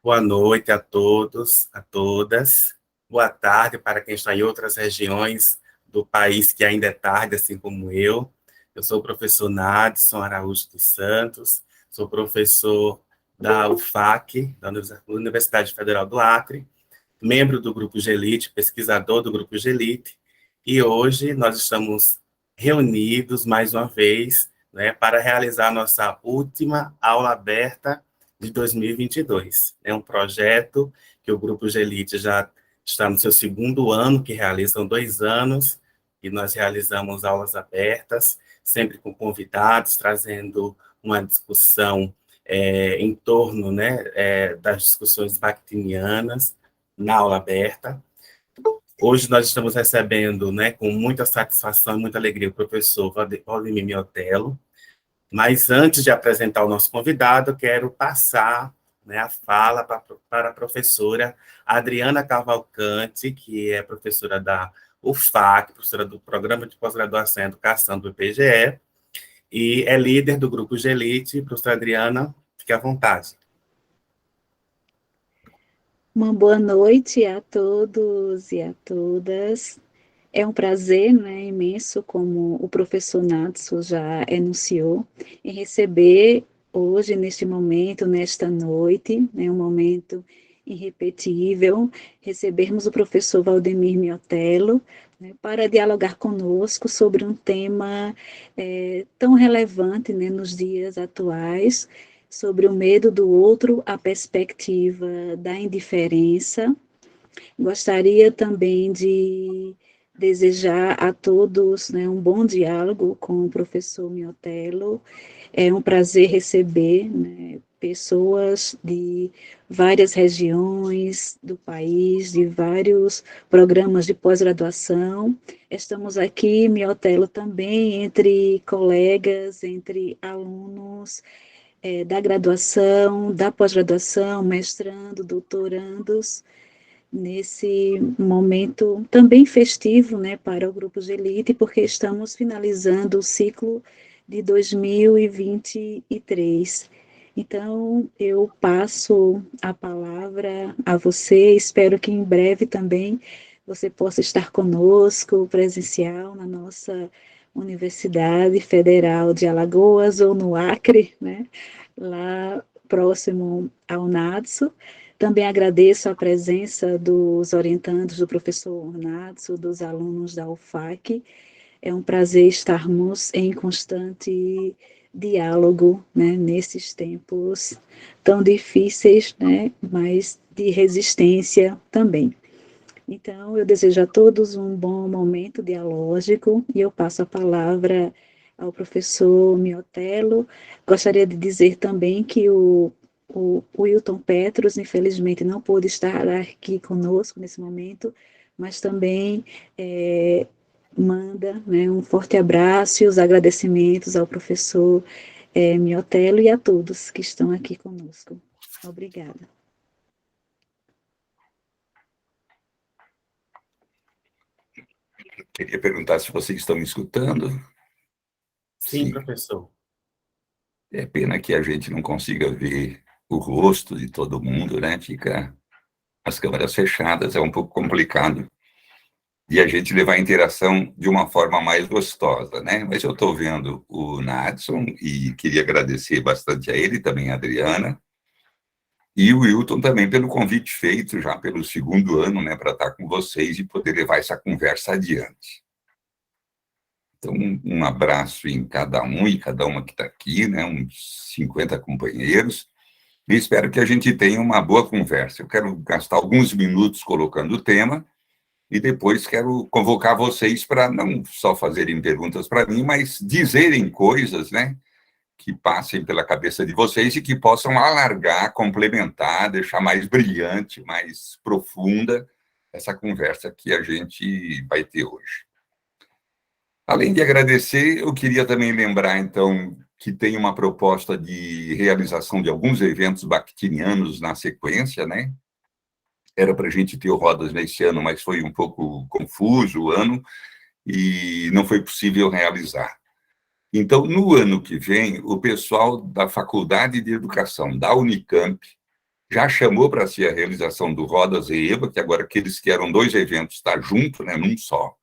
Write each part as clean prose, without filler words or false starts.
Boa noite a todos, a todas. Boa tarde para quem está em outras regiões do país que ainda é tarde, assim como eu. Eu sou o professor Nadson Araújo dos Santos, sou professor da UFAC, da Universidade Federal do Acre, membro do Grupo Gelite, pesquisador do Grupo Gelite, e hoje nós estamos reunidos mais uma vez, né, para realizar nossa última aula aberta de 2022. É um projeto que o Grupo Gelite já está no seu segundo ano, que realizam 2 anos, e nós realizamos aulas abertas, sempre com convidados, trazendo uma discussão em torno, né, das discussões bakhtinianas, na aula aberta. Hoje nós estamos recebendo, né, com muita satisfação e muita alegria, o professor Valdemir Miotello. Mas antes de apresentar o nosso convidado, quero passar, né, a fala para a professora Adriana Cavalcante, que é professora da UFAC, professora do Programa de Pós-Graduação em Educação do IPGE, e é líder do Grupo Gelite. Professora Adriana, fique à vontade. Uma boa noite a todos e a todas. É um prazer, né, imenso, como o professor Natsu já enunciou, em receber hoje, neste momento, nesta noite, né, um momento irrepetível, recebermos o professor Valdemir Miotello, né, para dialogar conosco sobre um tema tão relevante, né, nos dias atuais, sobre o medo do outro, a perspectiva da indiferença. Gostaria também de desejar a todos, né, um bom diálogo com o professor Miotello. É um prazer receber, né, pessoas de várias regiões do país, de vários programas de pós-graduação. Estamos aqui, Miotello, também entre colegas, entre alunos da graduação, da pós-graduação, mestrando, doutorandos, nesse momento também festivo, né, para o Grupo Gelite, porque estamos finalizando o ciclo de 2023. Então, eu passo a palavra a você, espero que em breve também você possa estar conosco, presencial, na nossa Universidade Federal de Alagoas, ou no Acre, né, lá próximo ao NADSO. Também agradeço a presença dos orientandos do professor Ornatso, dos alunos da UFAC. É um prazer estarmos em constante diálogo, né, nesses tempos tão difíceis, né, mas de resistência também. Então, eu desejo a todos um bom momento dialógico e eu passo a palavra ao professor Miotello. Gostaria de dizer também que o Wilton Petros, infelizmente, não pôde estar aqui conosco nesse momento, mas também manda, né, um forte abraço e os agradecimentos ao professor Miotello e a todos que estão aqui conosco. Obrigada. Queria perguntar se vocês estão me escutando. Sim, professor. É pena que a gente não consiga ver o rosto de todo mundo, né? Fica as câmeras fechadas, é um pouco complicado. E a gente levar a interação de uma forma mais gostosa, né? Mas eu estou vendo o Nadson e queria agradecer bastante a ele, também a Adriana, e o Wilton também pelo convite feito já pelo segundo ano, né, para estar com vocês e poder levar essa conversa adiante. Então, um abraço em cada um e cada uma que está aqui, né, uns 50 companheiros, e espero que a gente tenha uma boa conversa. Eu quero gastar alguns minutos colocando o tema, e depois quero convocar vocês para não só fazerem perguntas para mim, mas dizerem coisas, né, que passem pela cabeça de vocês e que possam alargar, complementar, deixar mais brilhante, mais profunda essa conversa que a gente vai ter hoje. Além de agradecer, eu queria também lembrar, então, que tem uma proposta de realização de alguns eventos bakhtinianos na sequência, né? Era para a gente ter o Rodas nesse ano, mas foi um pouco confuso o ano e não foi possível realizar. Então, no ano que vem, o pessoal da Faculdade de Educação da Unicamp já chamou para si a realização do Rodas e EBA, que agora aqueles que eram 2 eventos está junto, né, num só.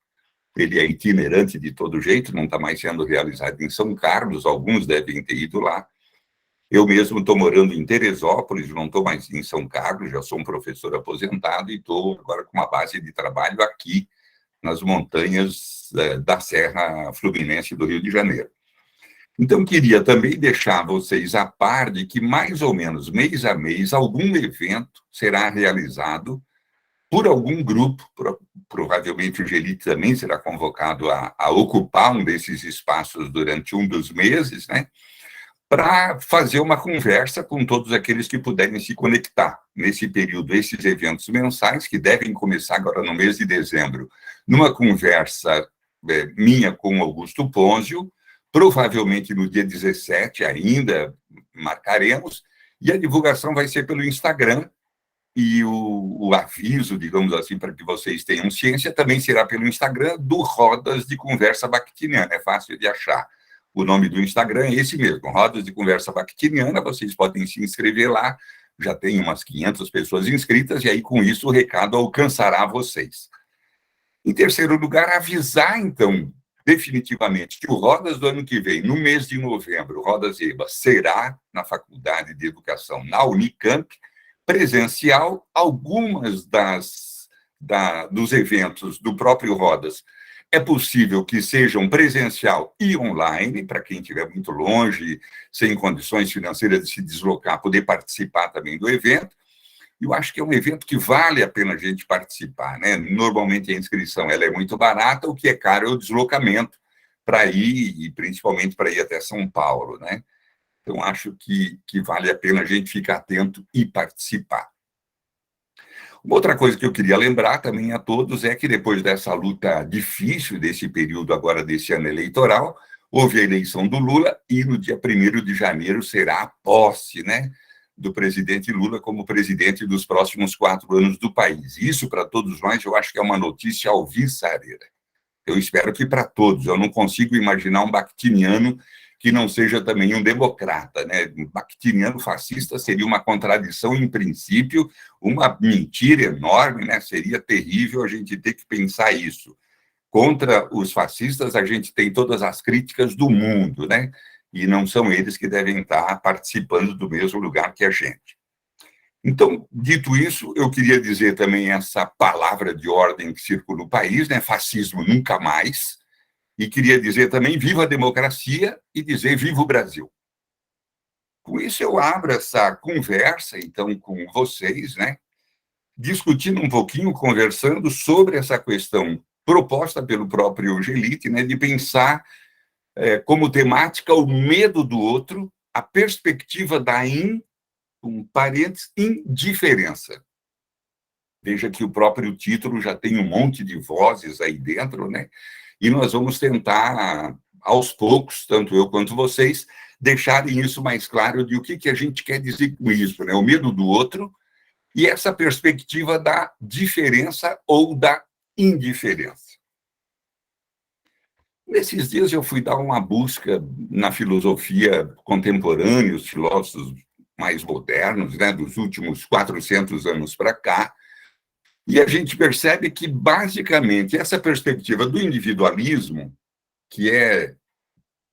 Ele é itinerante de todo jeito, não está mais sendo realizado em São Carlos, alguns devem ter ido lá. Eu mesmo estou morando em Teresópolis, não estou mais em São Carlos, já sou um professor aposentado e estou agora com uma base de trabalho aqui nas montanhas da Serra Fluminense do Rio de Janeiro. Então, queria também deixar vocês a par de que, mais ou menos, mês a mês, algum evento será realizado por algum grupo, provavelmente o Gelite também será convocado a ocupar um desses espaços durante um dos meses, né, para fazer uma conversa com todos aqueles que puderem se conectar. Nesse período, esses eventos mensais, que devem começar agora no mês de dezembro, numa conversa minha com Augusto Ponzio, provavelmente no dia 17 ainda marcaremos, e a divulgação vai ser pelo Instagram, e o aviso, digamos assim, para que vocês tenham ciência, também será pelo Instagram do Rodas de Conversa Bakhtiniana, é fácil de achar. O nome do Instagram é esse mesmo, Rodas de Conversa Bakhtiniana, vocês podem se inscrever lá, já tem umas 500 pessoas inscritas, e aí com isso o recado alcançará vocês. Em terceiro lugar, avisar, então, definitivamente, que o Rodas do ano que vem, no mês de novembro, o Rodas EBA, será na Faculdade de Educação, na Unicamp, presencial. Algumas dos eventos do próprio Rodas é possível que sejam presencial e online, para quem estiver muito longe, sem condições financeiras de se deslocar, poder participar também do evento. Eu acho que é um evento que vale a pena a gente participar, né? Normalmente a inscrição ela é muito barata, o que é caro é o deslocamento para ir, e principalmente para ir até São Paulo, né? Então, acho que vale a pena a gente ficar atento e participar. Uma outra coisa que eu queria lembrar também a todos é que depois dessa luta difícil desse período agora desse ano eleitoral, houve a eleição do Lula e no dia 1º de janeiro será a posse, né, do presidente Lula como presidente dos próximos 4 anos do país. Isso, para todos nós, eu acho que é uma notícia alvissareira. Eu espero que para todos. Eu não consigo imaginar um bakhtiniano que não seja também um democrata, né? Um bakhtiniano fascista seria uma contradição em princípio, uma mentira enorme, né? Seria terrível a gente ter que pensar isso. Contra os fascistas, a gente tem todas as críticas do mundo, né? E não são eles que devem estar participando do mesmo lugar que a gente. Então, dito isso, eu queria dizer também essa palavra de ordem que circula no país, né? Fascismo nunca mais. E queria dizer também viva a democracia e dizer viva o Brasil. Com isso, eu abro essa conversa, então, com vocês, né? Discutindo um pouquinho, conversando sobre essa questão proposta pelo próprio Gelite, né? De pensar como temática o medo do outro, a perspectiva da indiferença. Veja que o próprio título já tem um monte de vozes aí dentro, né? E nós vamos tentar, aos poucos, tanto eu quanto vocês, deixarem isso mais claro de o que a gente quer dizer com isso, né? O medo do outro e essa perspectiva da diferença ou da indiferença. Nesses dias eu fui dar uma busca na filosofia contemporânea, os filósofos mais modernos, né, dos últimos 400 anos para cá, e a gente percebe que, basicamente, essa perspectiva do individualismo, que é,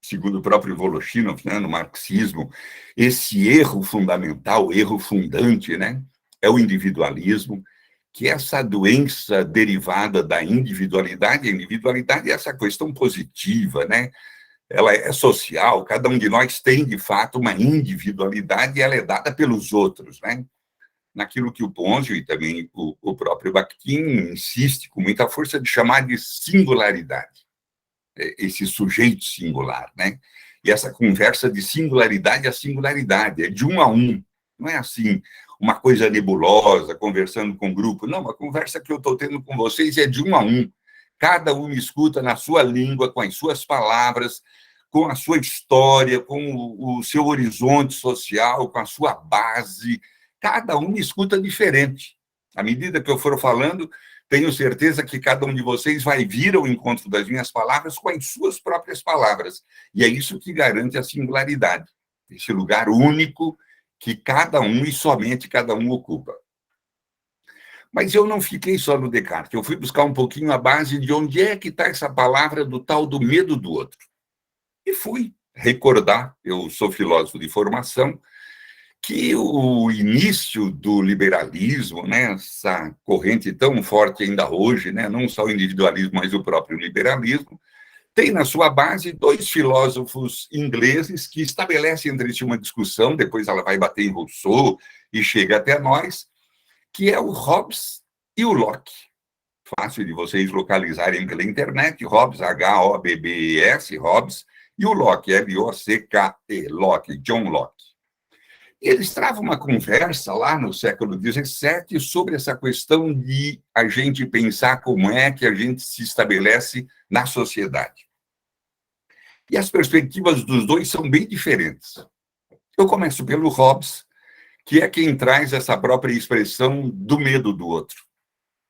segundo o próprio Voloshinov, né, no marxismo, esse erro fundamental, erro fundante, né, é o individualismo, que essa doença derivada da individualidade, a individualidade é essa questão positiva, né, ela é social, cada um de nós tem, de fato, uma individualidade e ela é dada pelos outros, né? Naquilo que o Ponzio e também o próprio Bakhtin insiste com muita força de chamar de singularidade, esse sujeito singular, né? E essa conversa de singularidade a singularidade, é de um a um, não é assim, uma coisa nebulosa, conversando com o grupo, não, a conversa que eu estou tendo com vocês é de um a um, cada um me escuta na sua língua, com as suas palavras, com a sua história, com o seu horizonte social, com a sua base. Cada um me escuta diferente. À medida que eu for falando, tenho certeza que cada um de vocês vai vir ao encontro das minhas palavras com as suas próprias palavras. E é isso que garante a singularidade. Esse lugar único que cada um e somente cada um ocupa. Mas eu não fiquei só no Descartes, eu fui buscar um pouquinho a base de onde é que está essa palavra do tal do medo do outro. E fui recordar, eu sou filósofo de formação, que o início do liberalismo, né, essa corrente tão forte ainda hoje, né, não só o individualismo, mas o próprio liberalismo, tem na sua base dois filósofos ingleses que estabelecem entre si uma discussão, depois ela vai bater em Rousseau e chega até nós, que é o Hobbes e o Locke. Fácil de vocês localizarem pela internet, Hobbes, H-O-B-B-E-S, Hobbes, e o Locke, L-O-C-K-E, Locke, John Locke. Eles travam uma conversa lá no século XVII sobre essa questão de a gente pensar como é que a gente se estabelece na sociedade. E as perspectivas dos dois são bem diferentes. Eu começo pelo Hobbes, que é quem traz essa própria expressão do medo do outro.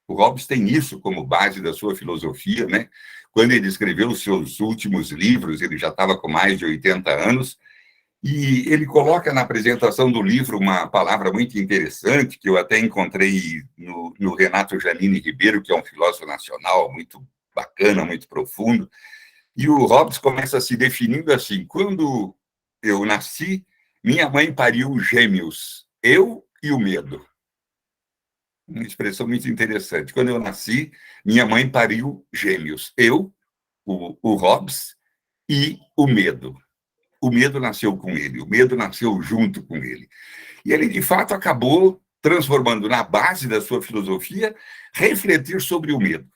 O Hobbes tem isso como base da sua filosofia, né? Quando ele escreveu os seus últimos livros, ele já estava com mais de 80 anos, e ele coloca na apresentação do livro uma palavra muito interessante, que eu até encontrei no Renato Janine Ribeiro, que é um filósofo nacional muito bacana, muito profundo, e o Hobbes começa se definindo assim: quando eu nasci, minha mãe pariu gêmeos, eu e o medo. Uma expressão muito interessante. Quando eu nasci, minha mãe pariu gêmeos, eu, o Hobbes, e o medo. O medo nasceu com ele, o medo nasceu junto com ele. E ele, de fato, acabou transformando na base da sua filosofia refletir sobre o medo.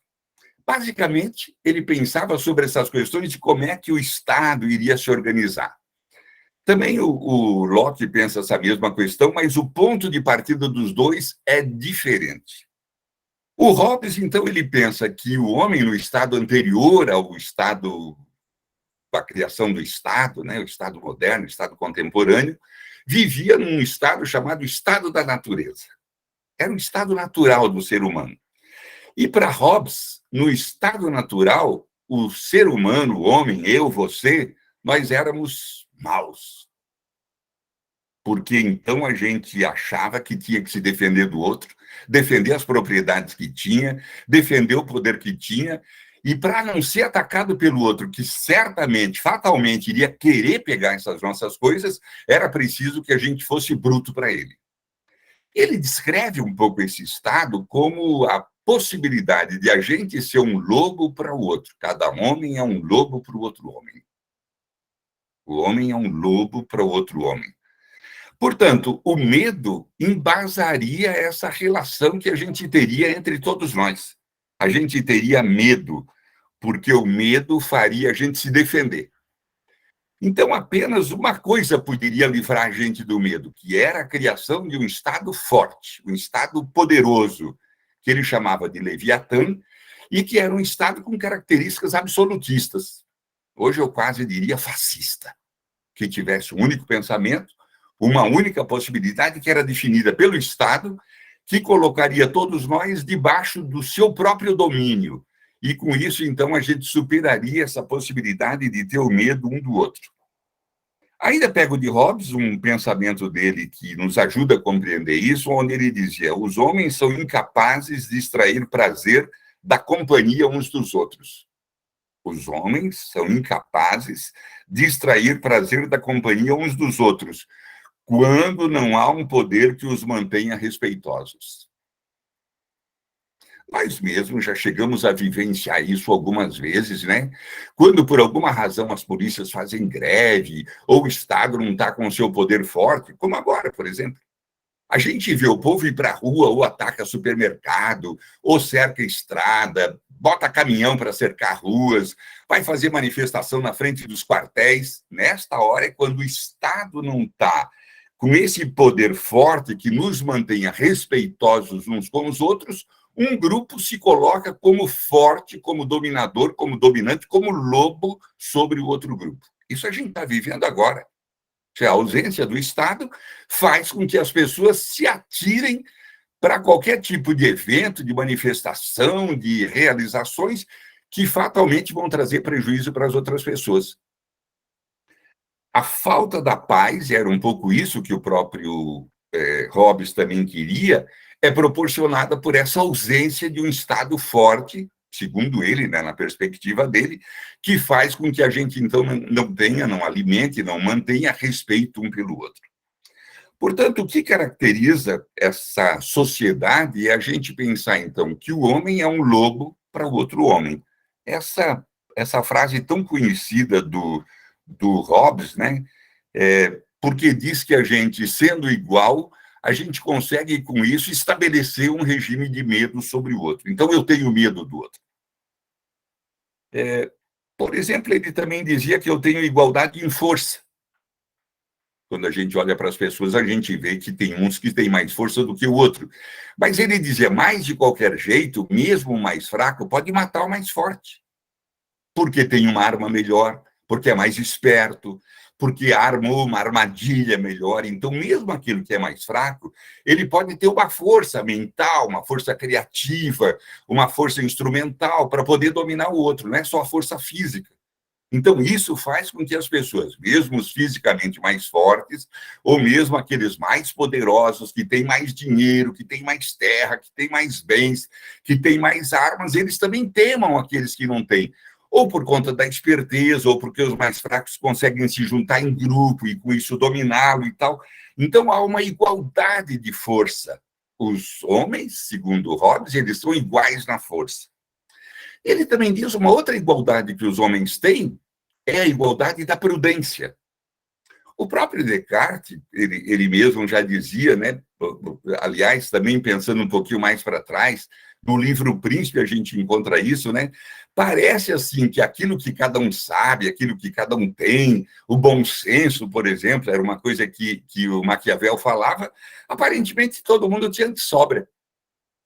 Basicamente, ele pensava sobre essas questões de como é que o Estado iria se organizar. Também o Locke pensa essa mesma questão, mas o ponto de partida dos dois é diferente. O Hobbes, então, ele pensa que o homem no estado anterior ao estado, a criação do Estado, né, o Estado moderno, o Estado contemporâneo, vivia num estado chamado estado da natureza. Era um estado natural do ser humano. E para Hobbes, no estado natural, o ser humano, o homem, eu, você, nós éramos maus. Porque então a gente achava que tinha que se defender do outro, defender as propriedades que tinha, defender o poder que tinha, e para não ser atacado pelo outro, que certamente, fatalmente, iria querer pegar essas nossas coisas, era preciso que a gente fosse bruto para ele. Ele descreve um pouco esse estado como a possibilidade de a gente ser um lobo para o outro. Cada homem é um lobo para o outro homem. O homem é um lobo para o outro homem. Portanto, o medo embasaria essa relação que a gente teria entre todos nós. A gente teria medo, porque o medo faria a gente se defender. Então, apenas uma coisa poderia livrar a gente do medo, que era a criação de um Estado forte, um Estado poderoso, que ele chamava de Leviatã, e que era um Estado com características absolutistas. Hoje eu quase diria fascista, que tivesse um único pensamento, uma única possibilidade que era definida pelo Estado, que colocaria todos nós debaixo do seu próprio domínio. E com isso, então, a gente superaria essa possibilidade de ter o medo um do outro. Ainda pego de Hobbes um pensamento dele que nos ajuda a compreender isso, onde ele dizia: os homens são incapazes de extrair prazer da companhia uns dos outros. Os homens são incapazes de extrair prazer da companhia uns dos outros, quando não há um poder que os mantenha respeitosos. Nós mesmos já chegamos a vivenciar isso algumas vezes, né? Quando, por alguma razão, as polícias fazem greve, ou o Estado não está com o seu poder forte, como agora, por exemplo. A gente vê o povo ir para a rua, ou ataca supermercado, ou cerca estrada, bota caminhão para cercar ruas, vai fazer manifestação na frente dos quartéis. Nesta hora é quando o Estado não está com esse poder forte que nos mantenha respeitosos uns com os outros, um grupo se coloca como forte, como dominador, como dominante, como lobo sobre o outro grupo. Isso a gente está vivendo agora. A ausência do Estado faz com que as pessoas se atirem para qualquer tipo de evento, de manifestação, de realizações que fatalmente vão trazer prejuízo para as outras pessoas. A falta da paz, e era um pouco isso que o próprio Hobbes também queria, é proporcionada por essa ausência de um Estado forte, segundo ele, né, na perspectiva dele, que faz com que a gente, então, não tenha, não alimente, não mantenha respeito um pelo outro. Portanto, o que caracteriza essa sociedade é a gente pensar, então, que o homem é um lobo para o outro homem. Essa frase tão conhecida do Hobbes, né? Porque diz que a gente, sendo igual, a gente consegue, com isso, estabelecer um regime de medo sobre o outro. Então, eu tenho medo do outro. Por exemplo, ele também dizia que eu tenho igualdade em força. Quando a gente olha para as pessoas, a gente vê que tem uns que têm mais força do que o outro. Mas ele dizia, mais de qualquer jeito, mesmo o mais fraco pode matar o mais forte. Porque tem uma arma melhor, porque é mais esperto, porque armou uma armadilha melhor. Então, mesmo aquilo que é mais fraco, ele pode ter uma força mental, uma força criativa, uma força instrumental para poder dominar o outro, não é só a força física. Então, isso faz com que as pessoas, mesmo os fisicamente mais fortes, ou mesmo aqueles mais poderosos, que têm mais dinheiro, que têm mais terra, que têm mais bens, que têm mais armas, eles também temam aqueles que não têm. Ou por conta da esperteza, ou porque os mais fracos conseguem se juntar em grupo e, com isso, dominá-lo e tal. Então, há uma igualdade de força. Os homens, segundo Hobbes, eles são iguais na força. Ele também diz uma outra igualdade que os homens têm, é a igualdade da prudência. O próprio Descartes, ele mesmo já dizia, né? Aliás, também pensando um pouquinho mais para trás, no livro O Príncipe a gente encontra isso, né? Parece assim que aquilo que cada um sabe, aquilo que cada um tem, o bom senso, por exemplo, era uma coisa que o Maquiavel falava, aparentemente todo mundo tinha de sobra.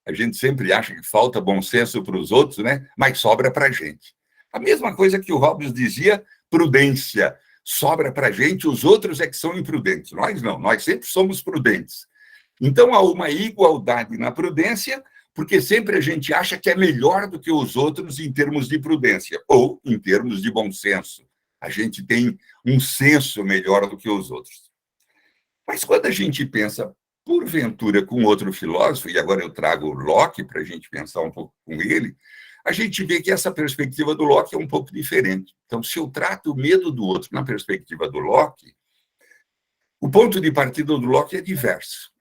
A gente sempre acha que falta bom senso para os outros, né? Mas sobra para a gente. A mesma coisa que o Hobbes dizia, prudência. Sobra para a gente, os outros é que são imprudentes. Nós não, nós sempre somos prudentes. Então, há uma igualdade na prudência, porque sempre a gente acha que é melhor do que os outros em termos de prudência, ou em termos de bom senso. A gente tem um senso melhor do que os outros. Mas quando a gente pensa, porventura, com outro filósofo, e agora eu trago Locke para a gente pensar um pouco com ele, a gente vê que essa perspectiva do Locke é um pouco diferente. Então, se eu trato o medo do outro na perspectiva do Locke, o ponto de partida do Locke é diverso.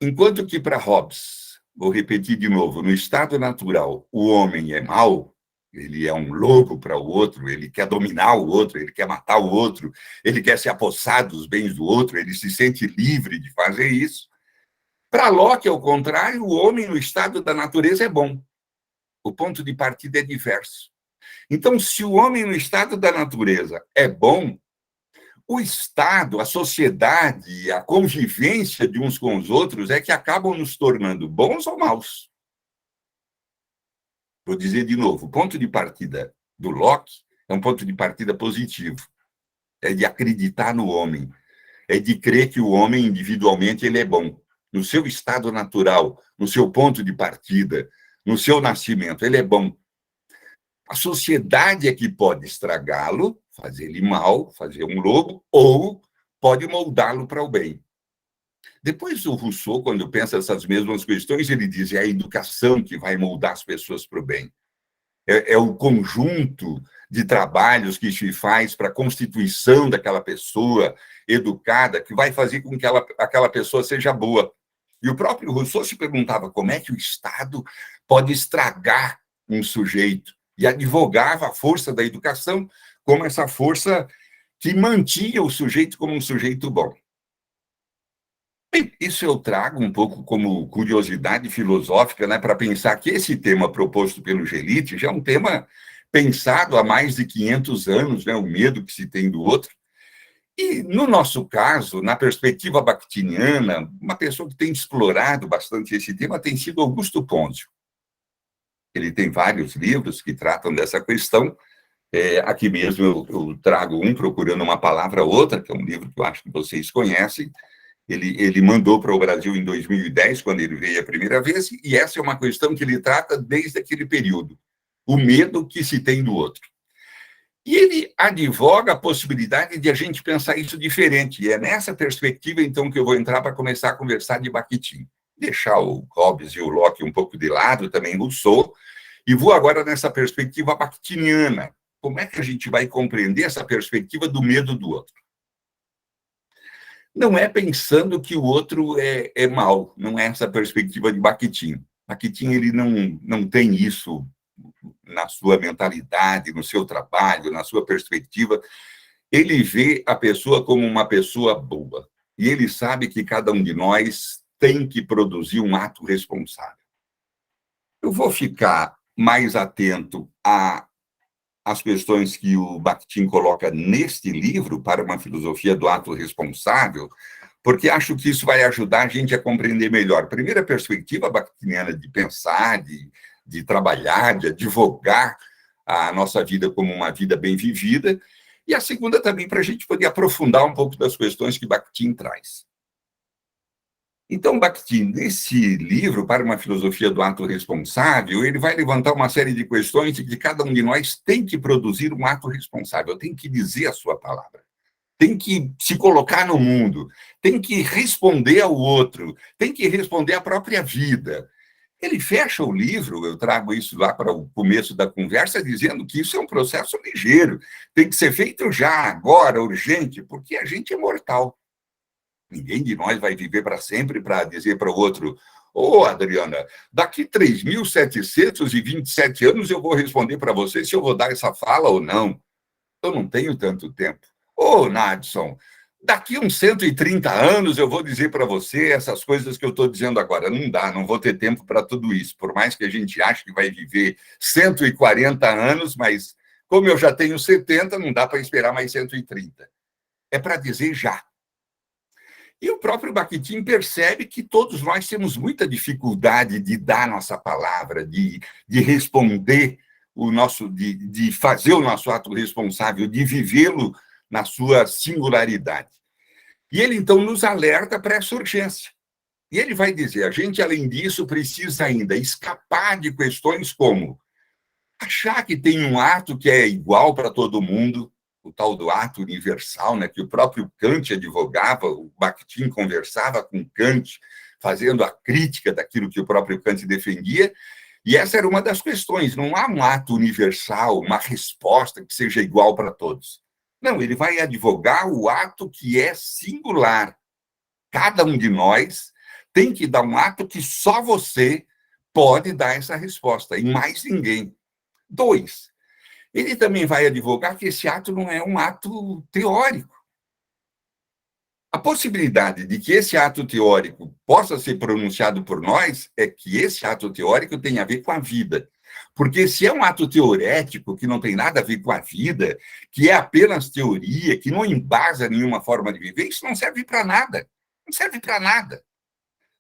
Enquanto que para Hobbes, vou repetir de novo, no estado natural, o homem é mau, ele é um lobo para o outro, ele quer dominar o outro, ele quer matar o outro, ele quer se apossar dos bens do outro, ele se sente livre de fazer isso. Para Locke, ao contrário, o homem no estado da natureza é bom. O ponto de partida é diverso. Então, se o homem no estado da natureza é bom, o Estado, a sociedade, a convivência de uns com os outros é que acabam nos tornando bons ou maus. Vou dizer de novo, o ponto de partida do Locke é um ponto de partida positivo. É de acreditar no homem. É de crer que o homem, individualmente, ele é bom. No seu estado natural, no seu ponto de partida, no seu nascimento, ele é bom. A sociedade é que pode estragá-lo, fazer ele mal, fazer um lobo, ou pode moldá-lo para o bem. Depois, o Rousseau, quando pensa essas mesmas questões, ele diz que é a educação que vai moldar as pessoas para o bem. É o conjunto de trabalhos que se faz para a constituição daquela pessoa educada que vai fazer com que aquela pessoa seja boa. E o próprio Rousseau se perguntava como é que o Estado pode estragar um sujeito, e advogava a força da educação como essa força que mantinha o sujeito como um sujeito bom. Bem, isso eu trago um pouco como curiosidade filosófica, né, para pensar que esse tema proposto pelo Gelite já é um tema pensado há mais de 500 anos, né, o medo que se tem do outro. E, no nosso caso, na perspectiva bakhtiniana, uma pessoa que tem explorado bastante esse tema tem sido Augusto Pôncio. Ele tem vários livros que tratam dessa questão. Aqui mesmo eu trago um, Procurando uma Palavra Outra, que é um livro que eu acho que vocês conhecem. Ele mandou para o Brasil em 2010, quando ele veio a primeira vez, e essa é uma questão que ele trata desde aquele período. O medo que se tem do outro. E ele advoga a possibilidade de a gente pensar isso diferente. E é nessa perspectiva, então, que eu vou entrar para começar a conversar de Bakhtin. Deixar o Hobbes e o Locke um pouco de lado, também Rousseau, e vou agora nessa perspectiva bakhtiniana. Como é que a gente vai compreender essa perspectiva do medo do outro? Não é pensando que o outro é mau, não é essa perspectiva de Bakhtin. Bakhtin, ele não tem isso na sua mentalidade, no seu trabalho, na sua perspectiva. Ele vê a pessoa como uma pessoa boa. E ele sabe que cada um de nós tem que produzir um ato responsável. Eu vou ficar mais atento às questões que o Bakhtin coloca neste livro, para uma filosofia do ato responsável, porque acho que isso vai ajudar a gente a compreender melhor. Primeiro, a perspectiva bakhtiniana de pensar, de trabalhar, de advogar a nossa vida como uma vida bem vivida, e a segunda também para a gente poder aprofundar um pouco das questões que Bakhtin traz. Então, Bakhtin, nesse livro, Para uma Filosofia do Ato Responsável, ele vai levantar uma série de questões de que cada um de nós tem que produzir um ato responsável, tem que dizer a sua palavra, tem que se colocar no mundo, tem que responder ao outro, tem que responder à própria vida. Ele fecha o livro, eu trago isso lá para o começo da conversa, dizendo que isso é um processo ligeiro, tem que ser feito já, agora, urgente, porque a gente é mortal. Ninguém de nós vai viver para sempre para dizer para o outro: ô, Adriana, daqui 3.727 anos eu vou responder para você se eu vou dar essa fala ou não. Eu não tenho tanto tempo. Ô, Nadson, daqui uns 130 anos eu vou dizer para você essas coisas que eu estou dizendo agora. Não dá, não vou ter tempo para tudo isso. Por mais que a gente ache que vai viver 140 anos, mas como eu já tenho 70, não dá para esperar mais 130. É para dizer já. E o próprio Bakhtin percebe que todos nós temos muita dificuldade de dar nossa palavra, de responder o nosso, de fazer o nosso ato responsável, de vivê-lo na sua singularidade. E ele, então, nos alerta para essa urgência. E ele vai dizer, a gente, além disso, precisa ainda escapar de questões como achar que tem um ato que é igual para todo mundo, o tal do ato universal, né, que o próprio Kant advogava, o Bakhtin conversava com Kant, fazendo a crítica daquilo que o próprio Kant defendia, e essa era uma das questões, não há um ato universal, uma resposta que seja igual para todos. Não, ele vai advogar o ato que é singular. Cada um de nós tem que dar um ato que só você pode dar essa resposta, e mais ninguém. 2, ele também vai advogar que esse ato não é um ato teórico. A possibilidade de que esse ato teórico possa ser pronunciado por nós é que esse ato teórico tem a ver com a vida. Porque se é um ato teorético, que não tem nada a ver com a vida, que é apenas teoria, que não embasa nenhuma forma de viver, isso não serve para nada. Não serve para nada.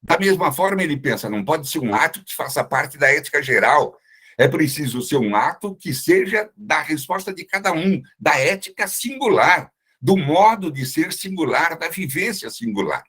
Da mesma forma, ele pensa, não pode ser um ato que faça parte da ética geral. É preciso ser um ato que seja da resposta de cada um, da ética singular, do modo de ser singular, da vivência singular.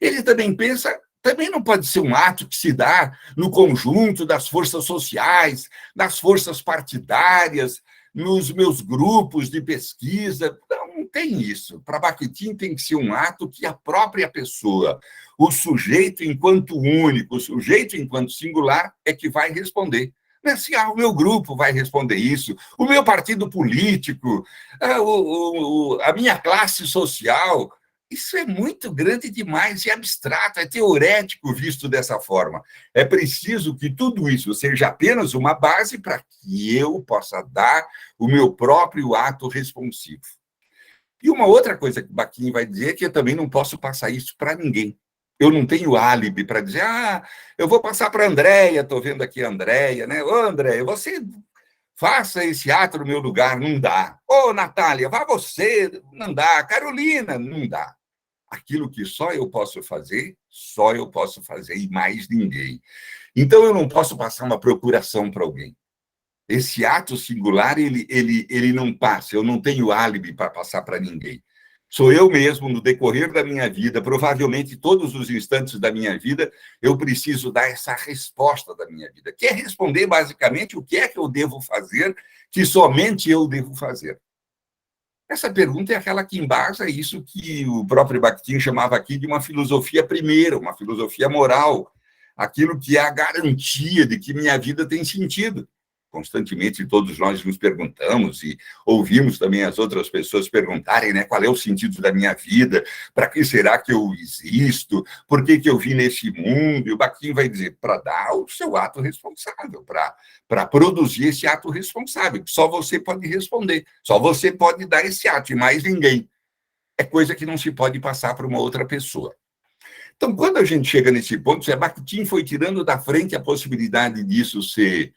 Ele também pensa, também não pode ser um ato que se dá no conjunto das forças sociais, das forças partidárias, nos meus grupos de pesquisa. Não tem isso. Para Bakhtin tem que ser um ato que a própria pessoa, o sujeito enquanto único, o sujeito enquanto singular, é que vai responder. Não é assim, o meu grupo vai responder isso, o meu partido político, a minha classe social. Isso é muito grande demais, é abstrato, é teorético visto dessa forma. É preciso que tudo isso seja apenas uma base para que eu possa dar o meu próprio ato responsivo. E uma outra coisa que o Bakhtin vai dizer é que eu também não posso passar isso para ninguém. Eu não tenho álibi para dizer, eu vou passar para a Andréia, estou vendo aqui a Andréia, né? Ô, Andréia, você faça esse ato no meu lugar, não dá. Ô, Natália, vá você, não dá. Carolina, não dá. Aquilo que só eu posso fazer, e mais ninguém. Então, eu não posso passar uma procuração para alguém. Esse ato singular, ele não passa, eu não tenho álibi para passar para ninguém. Sou eu mesmo, no decorrer da minha vida, provavelmente todos os instantes da minha vida, eu preciso dar essa resposta da minha vida, que é responder basicamente o que é que eu devo fazer, que somente eu devo fazer. Essa pergunta é aquela que embasa isso que o próprio Bakhtin chamava aqui de uma filosofia primeira, uma filosofia moral, aquilo que é a garantia de que minha vida tem sentido. Constantemente todos nós nos perguntamos e ouvimos também as outras pessoas perguntarem, né, qual é o sentido da minha vida, para que será que eu existo, por que eu vim nesse mundo? E o Bakhtin vai dizer, para dar o seu ato responsável, para produzir esse ato responsável. Só você pode responder, só você pode dar esse ato, e mais ninguém. É coisa que não se pode passar para uma outra pessoa. Então, quando a gente chega nesse ponto, Bakhtin foi tirando da frente a possibilidade disso ser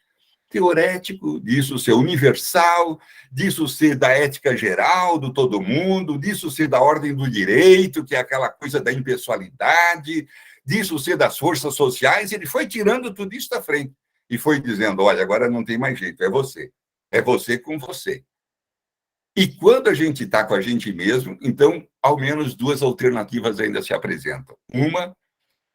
teorético, disso ser universal, disso ser da ética geral, do todo mundo, disso ser da ordem do direito, que é aquela coisa da impessoalidade, disso ser das forças sociais. Ele foi tirando tudo isso da frente e foi dizendo, olha, agora não tem mais jeito, é você com você. E quando a gente está com a gente mesmo, então, ao menos duas alternativas ainda se apresentam. Uma,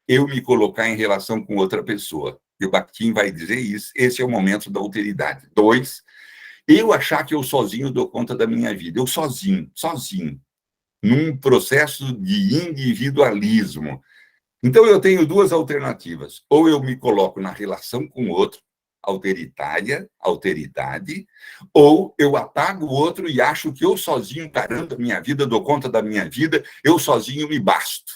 eu me colocar em relação com outra pessoa. E o Bakhtin vai dizer isso, esse é o momento da alteridade. 2, eu achar que eu sozinho dou conta da minha vida. Eu sozinho, num processo de individualismo. Então, eu tenho duas alternativas. Ou eu me coloco na relação com o outro, alteridade, ou eu apago o outro e acho que eu sozinho, encarando a minha vida, dou conta da minha vida, eu sozinho me basto.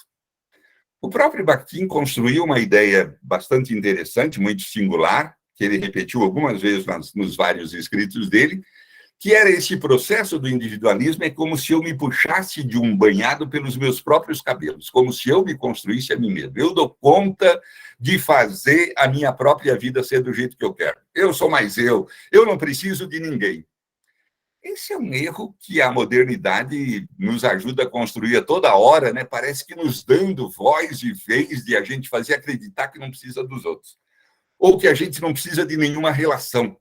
O próprio Bakhtin construiu uma ideia bastante interessante, muito singular, que ele repetiu algumas vezes nos vários escritos dele, que era esse processo do individualismo, é como se eu me puxasse de um banhado pelos meus próprios cabelos, como se eu me construísse a mim mesmo. Eu dou conta de fazer a minha própria vida ser do jeito que eu quero. Eu sou mais eu não preciso de ninguém. Esse é um erro que a modernidade nos ajuda a construir a toda hora, né? Parece que nos dando voz e vez de a gente fazer acreditar que não precisa dos outros, ou que a gente não precisa de nenhuma relação.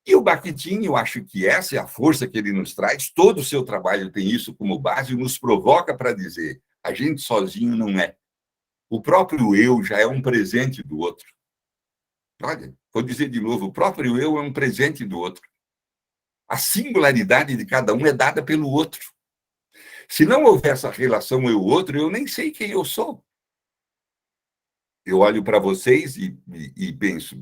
E o Bakhtin, eu acho que essa é a força que ele nos traz, todo o seu trabalho tem isso como base, nos provoca para dizer, a gente sozinho não é. O próprio eu já é um presente do outro. Olha, vou dizer de novo, o próprio eu é um presente do outro. A singularidade de cada um é dada pelo outro. Se não houver essa relação eu-outro, eu nem sei quem eu sou. Eu olho para vocês e penso,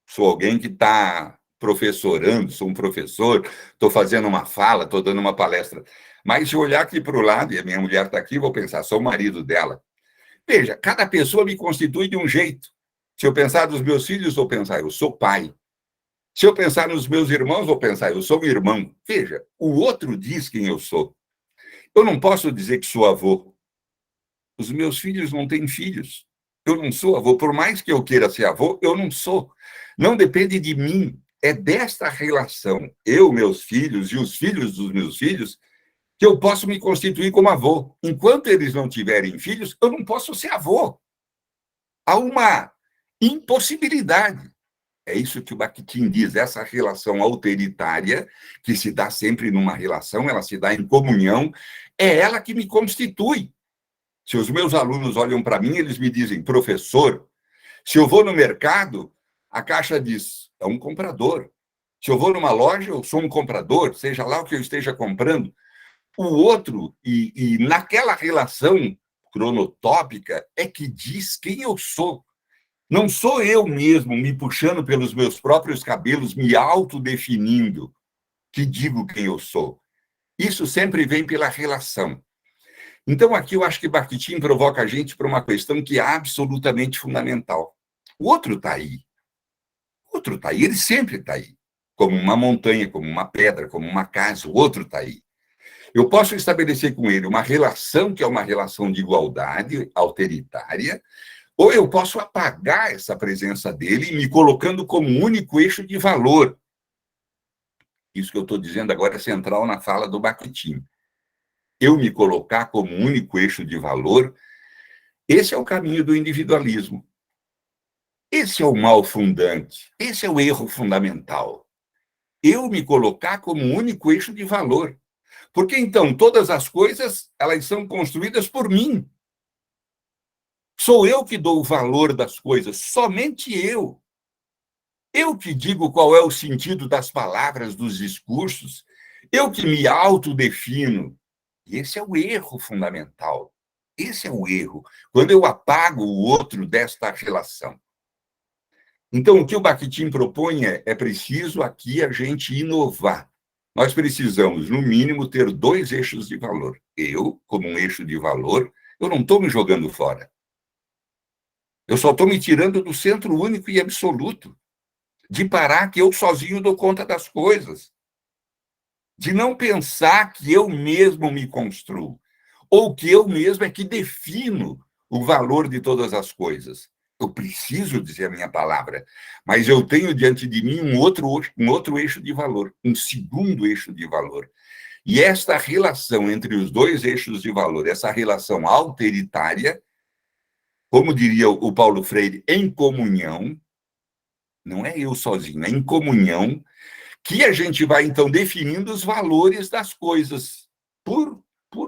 sou alguém que está professorando, sou um professor, estou fazendo uma fala, estou dando uma palestra. Mas se eu olhar aqui para o lado, e a minha mulher está aqui, vou pensar, sou o marido dela. Veja, cada pessoa me constitui de um jeito. Se eu pensar dos meus filhos, vou pensar, eu sou pai. Se eu pensar nos meus irmãos, vou pensar, eu sou um irmão. Veja, o outro diz quem eu sou. Eu não posso dizer que sou avô. Os meus filhos não têm filhos. Eu não sou avô. Por mais que eu queira ser avô, eu não sou. Não depende de mim. É desta relação, eu, meus filhos e os filhos dos meus filhos, que eu posso me constituir como avô. Enquanto eles não tiverem filhos, eu não posso ser avô. Há uma impossibilidade. É isso que o Bakhtin diz, essa relação alteritária, que se dá sempre numa relação, ela se dá em comunhão, é ela que me constitui. Se os meus alunos olham para mim, eles me dizem, professor. Se eu vou no mercado, a caixa diz, é um comprador. Se eu vou numa loja, eu sou um comprador, seja lá o que eu esteja comprando. O outro, e naquela relação cronotópica, é que diz quem eu sou. Não sou eu mesmo me puxando pelos meus próprios cabelos, me autodefinindo, que digo quem eu sou. Isso sempre vem pela relação. Então, aqui eu acho que Bakhtin provoca a gente para uma questão que é absolutamente fundamental. O outro está aí. O outro está aí, ele sempre está aí. Como uma montanha, como uma pedra, como uma casa, o outro está aí. Eu posso estabelecer com ele uma relação que é uma relação de igualdade alteritária, ou eu posso apagar essa presença dele, me colocando como único eixo de valor. Isso que eu estou dizendo agora é central na fala do Bakhtin. Eu me colocar como único eixo de valor, esse é o caminho do individualismo. Esse é o mal fundante, esse é o erro fundamental. Eu me colocar como único eixo de valor. Porque, então, todas as coisas, elas são construídas por mim. Sou eu que dou o valor das coisas, somente eu. Eu que digo qual é o sentido das palavras, dos discursos. Eu que me autodefino. E esse é o erro fundamental. Esse é o erro. Quando eu apago o outro desta relação. Então, o que o Bakhtin propõe é preciso aqui a gente inovar. Nós precisamos, no mínimo, ter 2 eixos de valor. Eu, como um eixo de valor, eu não estou me jogando fora. Eu só estou me tirando do centro único e absoluto, de parar que eu sozinho dou conta das coisas, de não pensar que eu mesmo me construo, ou que eu mesmo é que defino o valor de todas as coisas. Eu preciso dizer a minha palavra, mas eu tenho diante de mim um outro eixo de valor, um segundo eixo de valor. E esta relação entre os 2 eixos de valor, essa relação alteritária, como diria o Paulo Freire, em comunhão, não é eu sozinho, é em comunhão, que a gente vai, então, definindo os valores das coisas por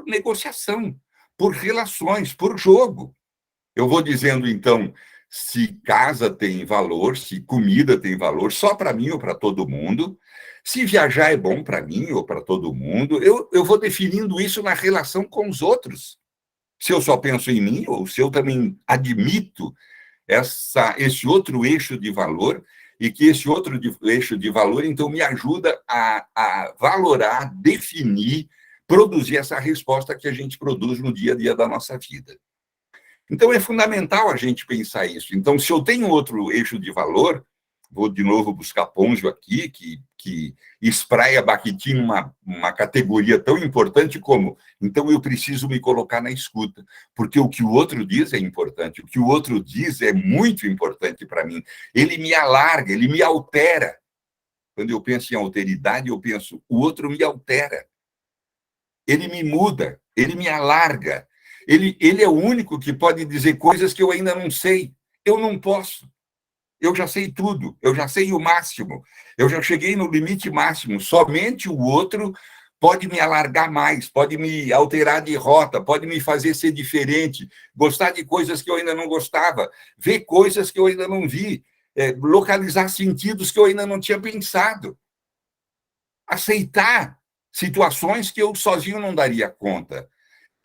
negociação, por relações, por jogo. Eu vou dizendo, então, se casa tem valor, se comida tem valor só para mim ou para todo mundo, se viajar é bom para mim ou para todo mundo, eu vou definindo isso na relação com os outros. Se eu só penso em mim ou se eu também admito esse outro eixo de valor, e que esse outro eixo de valor, então, me ajuda a valorar, definir, produzir essa resposta que a gente produz no dia a dia da nossa vida. Então, é fundamental a gente pensar isso. Então, se eu tenho outro eixo de valor, vou de novo buscar Ponzio aqui, que espraia Bakhtin uma categoria tão importante como, então eu preciso me colocar na escuta, porque o que o outro diz é importante, o que o outro diz é muito importante para mim. Ele me alarga, ele me altera. Quando eu penso em alteridade, eu penso, o outro me altera. Ele me muda, ele me alarga. Ele é o único que pode dizer coisas que eu ainda não sei. Eu não posso. Eu já sei tudo, eu já sei o máximo, eu já cheguei no limite máximo. Somente o outro pode me alargar mais, pode me alterar de rota, pode me fazer ser diferente, gostar de coisas que eu ainda não gostava, ver coisas que eu ainda não vi, localizar sentidos que eu ainda não tinha pensado, aceitar situações que eu sozinho não daria conta.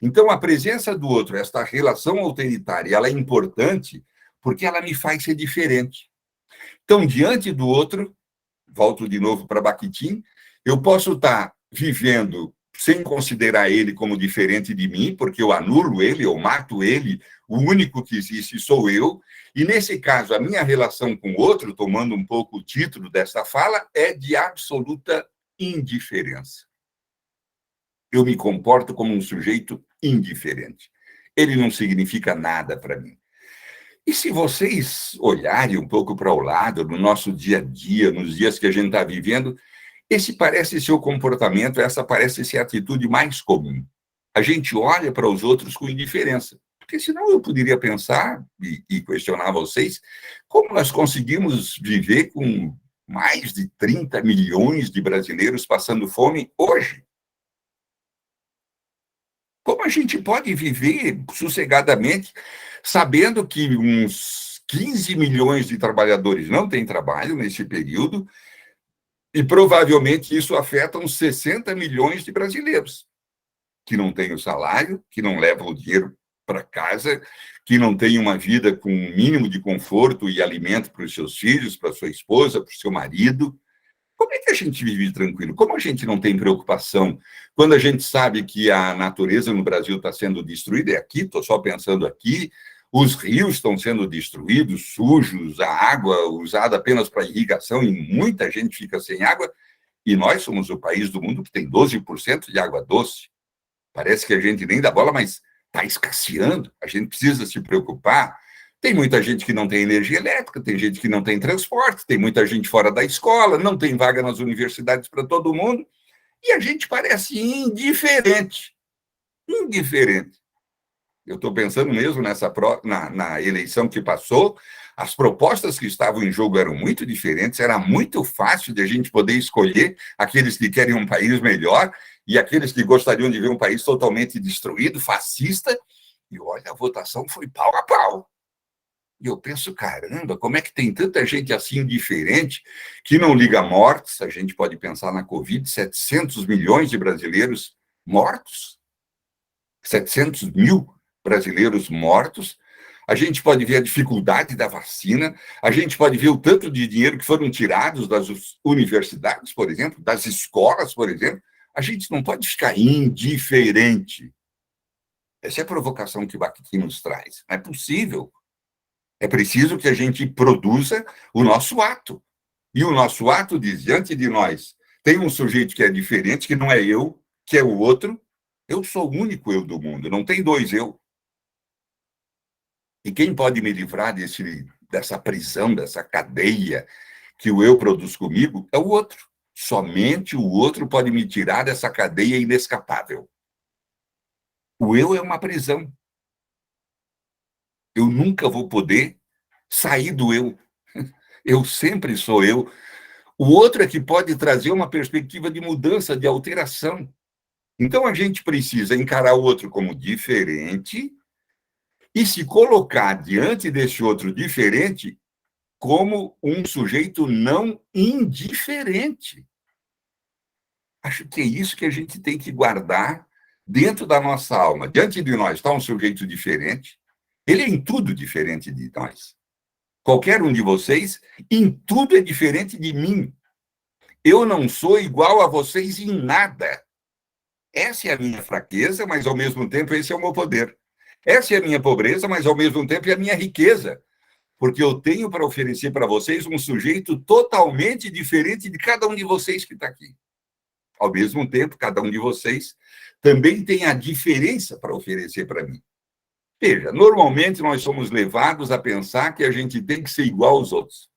Então, a presença do outro, esta relação autoritária, ela é importante porque ela me faz ser diferente. Então, diante do outro, volto de novo para Bakhtin, eu posso estar vivendo sem considerar ele como diferente de mim, porque eu anulo ele, eu mato ele, o único que existe sou eu, e nesse caso, a minha relação com o outro, tomando um pouco o título dessa fala, é de absoluta indiferença. Eu me comporto como um sujeito indiferente. Ele não significa nada para mim. E se vocês olharem um pouco para o lado, no nosso dia a dia, nos dias que a gente está vivendo, esse parece ser o comportamento, essa parece ser a atitude mais comum. A gente olha para os outros com indiferença. Porque senão eu poderia pensar e questionar vocês como nós conseguimos viver com mais de 30 milhões de brasileiros passando fome hoje. Como a gente pode viver sossegadamente sabendo que uns 15 milhões de trabalhadores não têm trabalho nesse período e provavelmente isso afeta uns 60 milhões de brasileiros que não têm o salário, que não levam o dinheiro para casa, que não têm uma vida com um mínimo de conforto e alimento para os seus filhos, para a sua esposa, para o seu marido. Como é que a gente vive tranquilo? Como a gente não tem preocupação quando a gente sabe que a natureza no Brasil está sendo destruída? É aqui, estou só pensando aqui, os rios estão sendo destruídos, sujos, a água usada apenas para irrigação e muita gente fica sem água. E nós somos o país do mundo que tem 12% de água doce. Parece que a gente nem dá bola, mas está escasseando. A gente precisa se preocupar. Tem muita gente que não tem energia elétrica, tem gente que não tem transporte, tem muita gente fora da escola, não tem vaga nas universidades para todo mundo, e a gente parece indiferente. Indiferente. Eu estou pensando mesmo na eleição que passou, as propostas que estavam em jogo eram muito diferentes, era muito fácil de a gente poder escolher aqueles que querem um país melhor e aqueles que gostariam de ver um país totalmente destruído, fascista, e olha, a votação foi pau a pau. E eu penso, caramba, como é que tem tanta gente assim diferente que não liga mortes? A gente pode pensar na Covid, 700 milhões de brasileiros mortos, 700 mil brasileiros mortos. A gente pode ver a dificuldade da vacina, a gente pode ver o tanto de dinheiro que foram tirados das universidades, por exemplo, das escolas, por exemplo. A gente não pode ficar indiferente. Essa é a provocação que o Bakhtin nos traz. Não é possível. É preciso que a gente produza o nosso ato. E o nosso ato diz, diante de nós, tem um sujeito que é diferente, que não é eu, que é o outro. Eu sou o único eu do mundo, não tem dois eu. E quem pode me livrar dessa prisão, dessa cadeia que o eu produz comigo, é o outro. Somente o outro pode me tirar dessa cadeia inescapável. O eu é uma prisão. Eu nunca vou poder sair do eu. Eu sempre sou eu. O outro é que pode trazer uma perspectiva de mudança, de alteração. Então, a gente precisa encarar o outro como diferente e se colocar diante desse outro diferente como um sujeito não indiferente. Acho que é isso que a gente tem que guardar dentro da nossa alma. Diante de nós está um sujeito diferente, ele é em tudo diferente de nós. Qualquer um de vocês, em tudo é diferente de mim. Eu não sou igual a vocês em nada. Essa é a minha fraqueza, mas ao mesmo tempo esse é o meu poder. Essa é a minha pobreza, mas ao mesmo tempo é a minha riqueza. Porque eu tenho para oferecer para vocês um sujeito totalmente diferente de cada um de vocês que está aqui. Ao mesmo tempo, cada um de vocês também tem a diferença para oferecer para mim. Veja, normalmente nós somos levados a pensar que a gente tem que ser igual aos outros.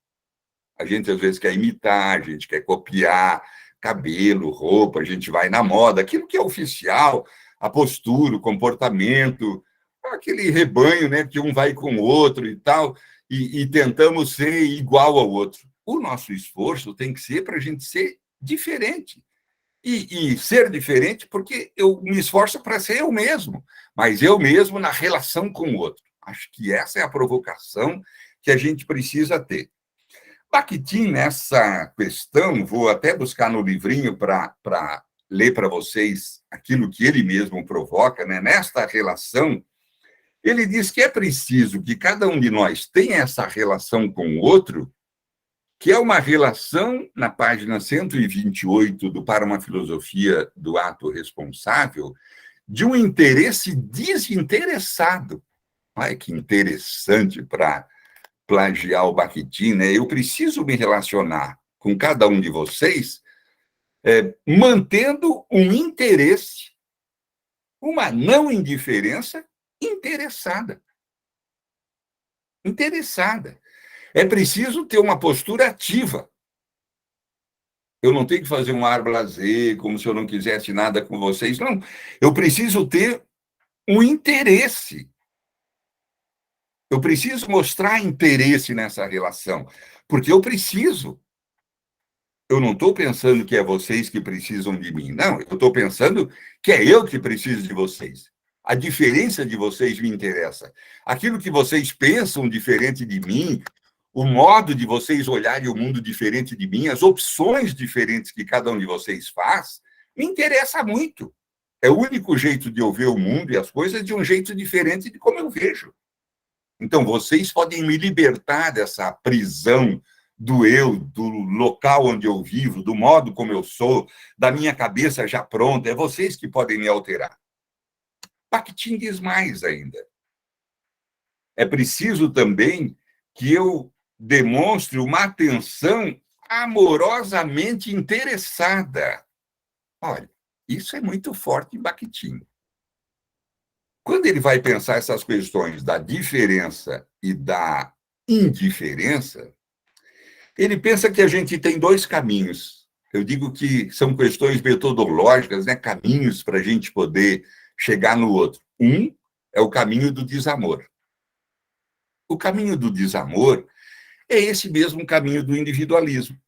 A gente, às vezes, quer imitar, a gente quer copiar cabelo, roupa, a gente vai na moda, aquilo que é oficial, a postura, o comportamento, aquele rebanho, né, que um vai com o outro e tal, e tentamos ser igual ao outro. O nosso esforço tem que ser para a gente ser diferente. E ser diferente porque eu me esforço para ser eu mesmo, mas eu mesmo na relação com o outro. Acho que essa é a provocação que a gente precisa ter. Bakhtin, nessa questão, vou até buscar no livrinho para ler para vocês aquilo que ele mesmo provoca, né? Nesta relação, ele diz que é preciso que cada um de nós tenha essa relação com o outro, que é uma relação, na página 128 do Para uma Filosofia do Ato Responsável, de um interesse desinteressado. Olha que interessante para plagiar o Bakhtin, né? Eu preciso me relacionar com cada um de vocês mantendo um interesse, uma não indiferença interessada. Interessada. É preciso ter uma postura ativa. Eu não tenho que fazer um ar blasé, como se eu não quisesse nada com vocês. Não, eu preciso ter um interesse. Eu preciso mostrar interesse nessa relação, porque eu preciso. Eu não estou pensando que é vocês que precisam de mim. Não, eu estou pensando que é eu que preciso de vocês. A diferença de vocês me interessa. Aquilo que vocês pensam diferente de mim, o modo de vocês olharem o mundo diferente de mim, as opções diferentes que cada um de vocês faz, me interessa muito. É o único jeito de eu ver o mundo e as coisas de um jeito diferente de como eu vejo. Então, vocês podem me libertar dessa prisão do eu, do local onde eu vivo, do modo como eu sou, da minha cabeça já pronta. É vocês que podem me alterar. Bakhtin diz mais ainda. É preciso também que eu demonstre uma atenção amorosamente interessada. Olha, isso é muito forte em Bakhtin. Quando ele vai pensar essas questões da diferença e da indiferença, ele pensa que a gente tem dois caminhos. Eu digo que são questões metodológicas, né? Caminhos para a gente poder chegar no outro. Um é o caminho do desamor. O caminho do desamor é esse mesmo caminho do individualismo.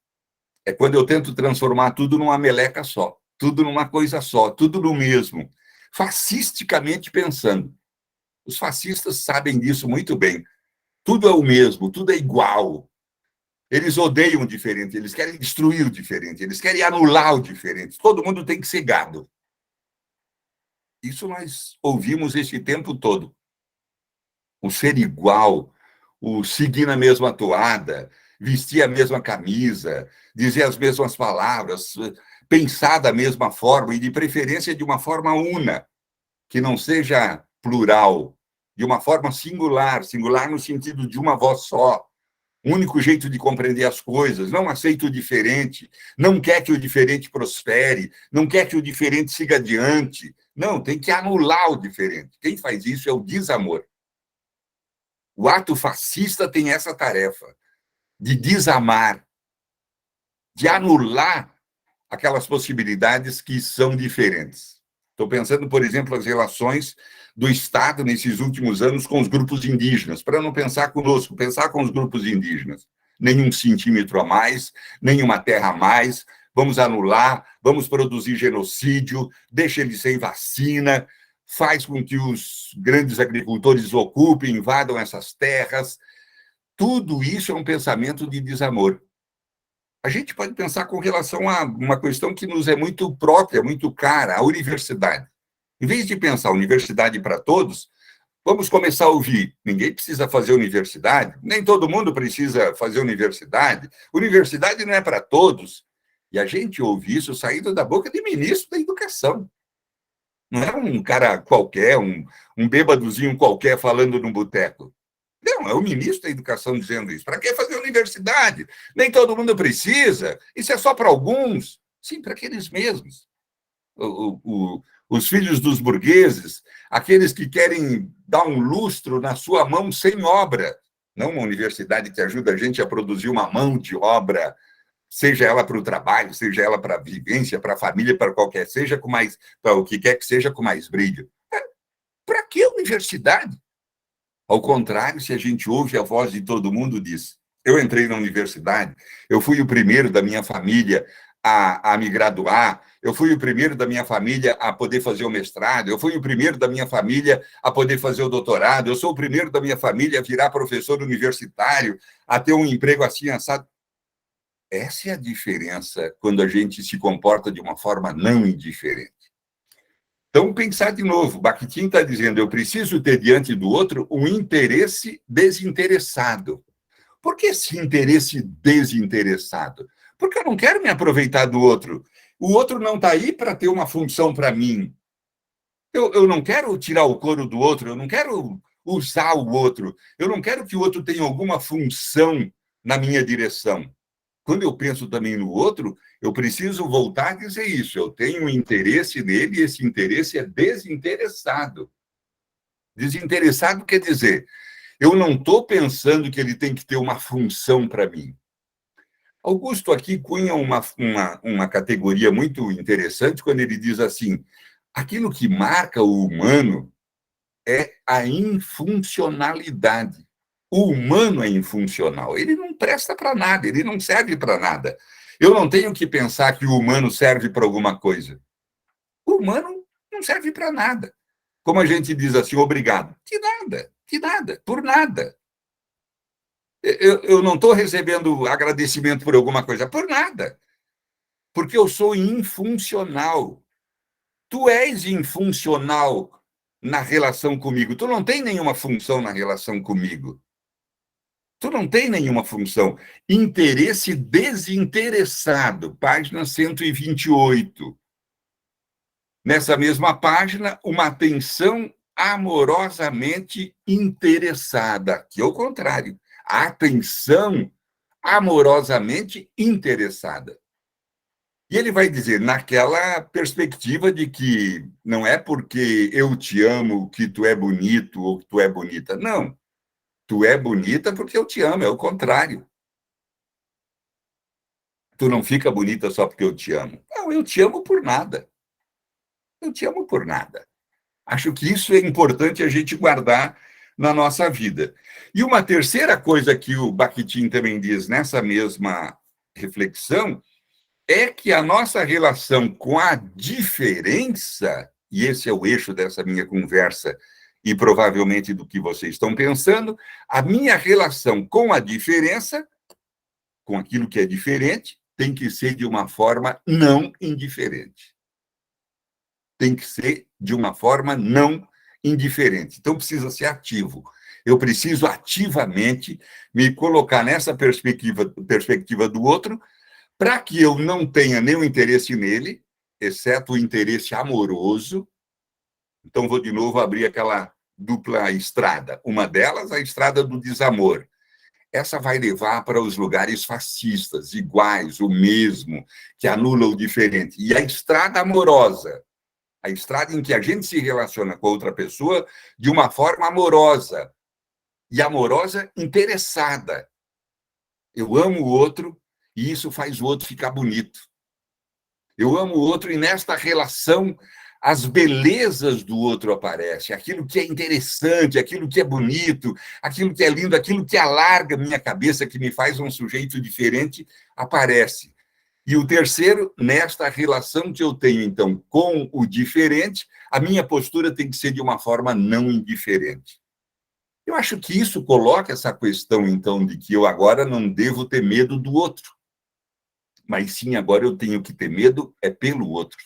É quando eu tento transformar tudo numa meleca só, tudo numa coisa só, tudo no mesmo, fascisticamente pensando. Os fascistas sabem disso muito bem. Tudo é o mesmo, tudo é igual. Eles odeiam o diferente, eles querem destruir o diferente, eles querem anular o diferente. Todo mundo tem que ser gado. Isso nós ouvimos esse tempo todo. O ser igual, o seguir na mesma toada, vestir a mesma camisa, dizer as mesmas palavras, pensar da mesma forma e, de preferência, de uma forma una, que não seja plural, de uma forma singular, singular no sentido de uma voz só, único jeito de compreender as coisas, não aceita o diferente, não quer que o diferente prospere, não quer que o diferente siga adiante, não, tem que anular o diferente. Quem faz isso é o desamor. O ato fascista tem essa tarefa, de desamar, de anular aquelas possibilidades que são diferentes. Estou pensando, por exemplo, as relações do Estado nesses últimos anos com os grupos indígenas, para não pensar conosco, pensar com os grupos indígenas. Nem 1 centímetro a mais, nem uma terra a mais, vamos anular, vamos produzir genocídio, deixa eles sem vacina, faz com que os grandes agricultores ocupem, invadam essas terras. Tudo isso é um pensamento de desamor. A gente pode pensar com relação a uma questão que nos é muito própria, muito cara, a universidade. Em vez de pensar universidade para todos, vamos começar a ouvir. Ninguém precisa fazer universidade, nem todo mundo precisa fazer universidade. Universidade não é para todos. E a gente ouve isso saindo da boca de ministro da Educação. Não é um cara qualquer, um bêbadozinho qualquer falando num boteco. Não, é o ministro da Educação dizendo isso. Para que fazer universidade? Nem todo mundo precisa. Isso é só para alguns. Sim, para aqueles mesmos. Os filhos dos burgueses, aqueles que querem dar um lustro na sua mão sem obra. Não uma universidade que ajuda a gente a produzir uma mão de obra, seja ela para o trabalho, seja ela para a vivência, para a família, para qualquer, seja com mais, para o que quer que seja com mais brilho. Para que universidade? Ao contrário, se a gente ouve a voz de todo mundo, diz: eu entrei na universidade, eu fui o primeiro da minha família a me graduar, eu fui o primeiro da minha família a poder fazer o mestrado, eu fui o primeiro da minha família a poder fazer o doutorado, eu sou o primeiro da minha família a virar professor universitário, a ter um emprego assim assado. Essa é a diferença quando a gente se comporta de uma forma não indiferente. Então, pensar de novo, Bakhtin está dizendo, eu preciso ter diante do outro um interesse desinteressado. Por que esse interesse desinteressado? Porque eu não quero me aproveitar do outro. O outro não está aí para ter uma função para mim. Eu não quero tirar o couro do outro, eu não quero usar o outro, eu não quero que o outro tenha alguma função na minha direção. Quando eu penso também no outro, eu preciso voltar a dizer isso. Eu tenho um interesse nele e esse interesse é desinteressado. Desinteressado quer dizer, eu não estou pensando que ele tem que ter uma função para mim. Augusto aqui cunha uma categoria muito interessante quando ele diz assim, aquilo que marca o humano é a infuncionalidade. O humano é infuncional, ele não presta para nada, ele não serve para nada. Eu não tenho que pensar que o humano serve para alguma coisa. O humano não serve para nada. Como a gente diz assim, obrigado. De nada, por nada. Eu não estou recebendo agradecimento por alguma coisa, por nada. Porque eu sou infuncional. Tu és infuncional na relação comigo. Tu não tem nenhuma função na relação comigo. Tu não tem nenhuma função. Interesse desinteressado, página 128. Nessa mesma página, uma atenção amorosamente interessada. Aqui é o contrário. A atenção amorosamente interessada. E ele vai dizer, naquela perspectiva de que não é porque eu te amo que tu é bonito ou que tu é bonita. Não. Tu é bonita porque eu te amo, é o contrário. Tu não fica bonita só porque eu te amo. Não, eu te amo por nada. Eu te amo por nada. Acho que isso é importante a gente guardar na nossa vida. E uma terceira coisa que o Bakhtin também diz nessa mesma reflexão é que a nossa relação com a diferença, e esse é o eixo dessa minha conversa e provavelmente do que vocês estão pensando, a minha relação com a diferença, com aquilo que é diferente, tem que ser de uma forma não indiferente. Tem que ser de uma forma não indiferente. Então, precisa ser ativo. Eu preciso ativamente me colocar nessa perspectiva do outro, para que eu não tenha nenhum interesse nele, exceto o interesse amoroso. Então, vou de novo abrir aquela dupla estrada. Uma delas, a estrada do desamor. Essa vai levar para os lugares fascistas, iguais, o mesmo, que anula o diferente. E a estrada amorosa, a estrada em que a gente se relaciona com outra pessoa de uma forma amorosa, e amorosa interessada. Eu amo o outro, e isso faz o outro ficar bonito. Eu amo o outro, e nesta relação as belezas do outro aparecem, aquilo que é interessante, aquilo que é bonito, aquilo que é lindo, aquilo que alarga minha cabeça, que me faz um sujeito diferente, aparece. E o terceiro, nesta relação que eu tenho, então, com o diferente, a minha postura tem que ser de uma forma não indiferente. Eu acho que isso coloca essa questão, então, de que eu agora não devo ter medo do outro, mas sim, agora eu tenho que ter medo é pelo outro.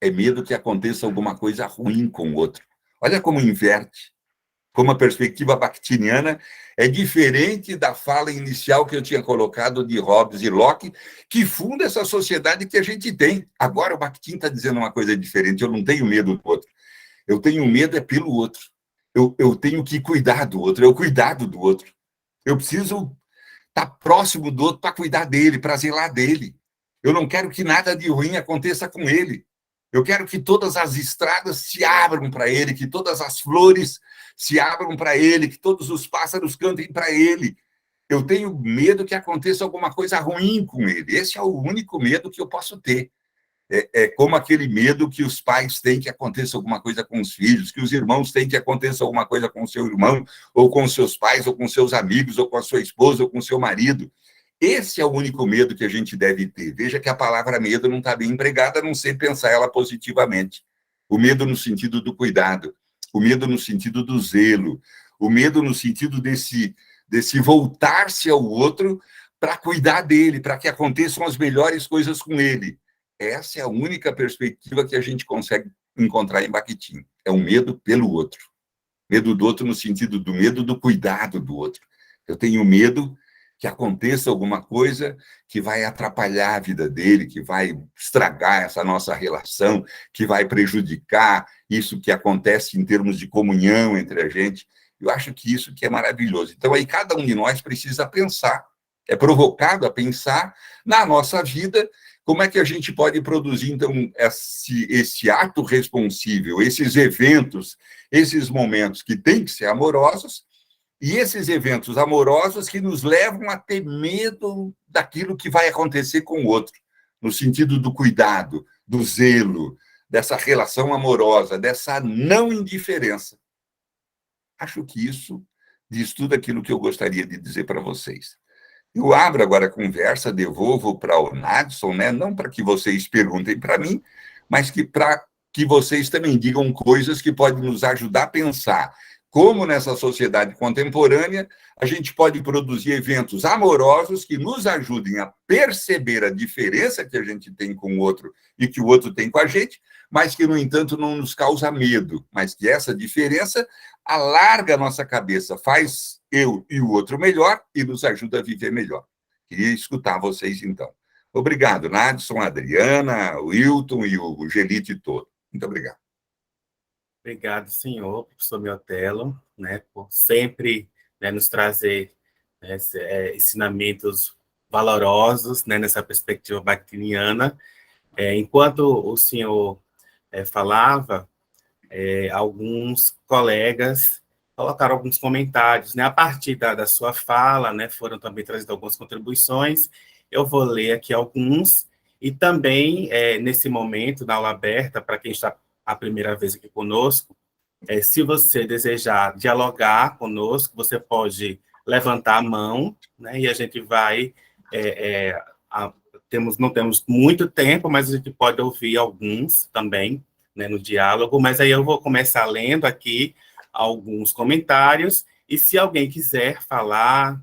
É medo que aconteça alguma coisa ruim com o outro. Olha como inverte. Como a perspectiva bakhtiniana é diferente da fala inicial que eu tinha colocado de Hobbes e Locke, que funda essa sociedade que a gente tem. Agora o Bakhtin está dizendo uma coisa diferente. Eu não tenho medo do outro. Eu tenho medo é pelo outro. Eu tenho que cuidar do outro. É o cuidado do outro. Eu preciso estar próximo do outro para cuidar dele, para zelar dele. Eu não quero que nada de ruim aconteça com ele. Eu quero que todas as estradas se abram para ele, que todas as flores se abram para ele, que todos os pássaros cantem para ele. Eu tenho medo que aconteça alguma coisa ruim com ele. Esse é o único medo que eu posso ter. É como aquele medo que os pais têm que aconteça alguma coisa com os filhos, que os irmãos têm que aconteça alguma coisa com o seu irmão, ou com seus pais, ou com seus amigos, ou com a sua esposa, ou com o seu marido. Esse é o único medo que a gente deve ter. Veja que a palavra medo não está bem empregada, a não ser pensar ela positivamente. O medo no sentido do cuidado, o medo no sentido do zelo, o medo no sentido desse voltar-se ao outro para cuidar dele, para que aconteçam as melhores coisas com ele. Essa é a única perspectiva que a gente consegue encontrar em Bakhtin. É o medo pelo outro. Medo do outro no sentido do medo do cuidado do outro. Eu tenho medo que aconteça alguma coisa que vai atrapalhar a vida dele, que vai estragar essa nossa relação, que vai prejudicar isso que acontece em termos de comunhão entre a gente. Eu acho que isso que é maravilhoso. Então, aí cada um de nós precisa pensar, é provocado a pensar na nossa vida, como é que a gente pode produzir, então, esse ato responsível, esses eventos, esses momentos que têm que ser amorosos, e esses eventos amorosos que nos levam a ter medo daquilo que vai acontecer com o outro, no sentido do cuidado, do zelo, dessa relação amorosa, dessa não indiferença. Acho que isso diz tudo aquilo que eu gostaria de dizer para vocês. Eu abro agora a conversa, devolvo para o Nadson, né? Não para que vocês perguntem para mim, mas para que vocês também digam coisas que podem nos ajudar a pensar como nessa sociedade contemporânea a gente pode produzir eventos amorosos que nos ajudem a perceber a diferença que a gente tem com o outro e que o outro tem com a gente, mas que, no entanto, não nos causa medo, mas que essa diferença alarga a nossa cabeça, faz eu e o outro melhor e nos ajuda a viver melhor. Queria escutar vocês, então. Obrigado, Nadson, Adriana, o Wilton e o Gelite todo. Muito obrigado. Obrigado, senhor, professor Miotello, né, por sempre, né, nos trazer, né, ensinamentos valorosos, né, nessa perspectiva bakhtiniana. Enquanto o senhor falava, alguns colegas colocaram alguns comentários, né, a partir da sua fala, né, foram também trazidas algumas contribuições. Eu vou ler aqui alguns, e também, nesse momento, na aula aberta, para quem está a primeira vez aqui conosco, se você desejar dialogar conosco, você pode levantar a mão, né, e a gente vai... não temos muito tempo, mas a gente pode ouvir alguns também, né, no diálogo, mas aí eu vou começar lendo aqui alguns comentários, e se alguém quiser falar,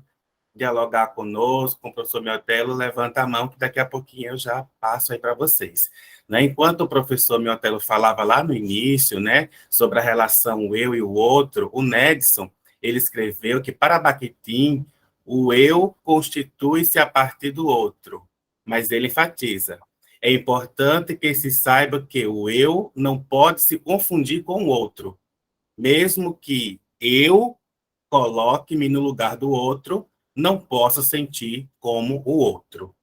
dialogar conosco, com o professor Miotelo, levanta a mão, que daqui a pouquinho eu já passo aí para vocês. Né? Enquanto o professor Miotelo falava lá no início, né, sobre a relação eu e o outro, o Nedson, ele escreveu que para Bakhtin, o eu constitui-se a partir do outro, mas ele enfatiza: é importante que se saiba que o eu não pode se confundir com o outro, mesmo que eu coloque-me no lugar do outro, não possa sentir como o outro.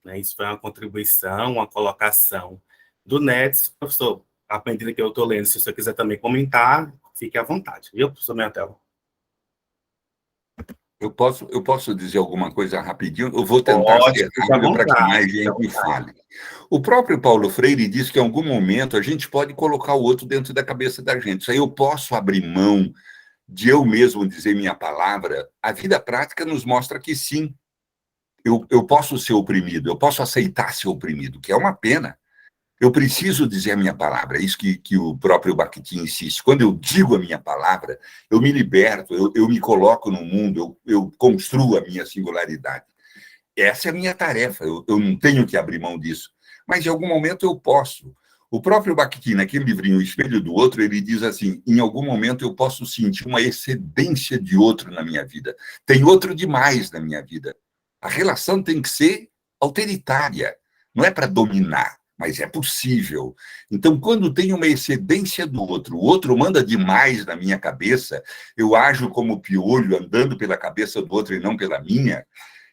Né? Isso foi uma contribuição, uma colocação do Nets. Professor, à medida que eu estou lendo, se você quiser também comentar, fique à vontade. Viu, professor Mentel? Eu posso dizer alguma coisa rapidinho? Eu vou tentar Pode, ser fique à rápido para que vontade. mais gente fale. O próprio Paulo Freire diz que em algum momento a gente pode colocar o outro dentro da cabeça da gente. Isso aí eu posso abrir mão de eu mesmo dizer minha palavra. A vida prática nos mostra que sim, eu posso ser oprimido, eu posso aceitar ser oprimido, que é uma pena. Eu preciso dizer a minha palavra, é isso que o próprio Bakhtin insiste. Quando eu digo a minha palavra, eu me liberto, eu me coloco no mundo, eu construo a minha singularidade. Essa é a minha tarefa, eu não tenho que abrir mão disso. Mas em algum momento eu posso. O próprio Bakhtin, naquele livrinho O Espelho do Outro, ele diz assim: em algum momento eu posso sentir uma excedência de outro na minha vida. Tem outro demais na minha vida. A relação tem que ser autoritária, não é para dominar, mas é possível. Então, quando tem uma excedência do outro, o outro manda demais na minha cabeça, eu ajo como piolho andando pela cabeça do outro e não pela minha.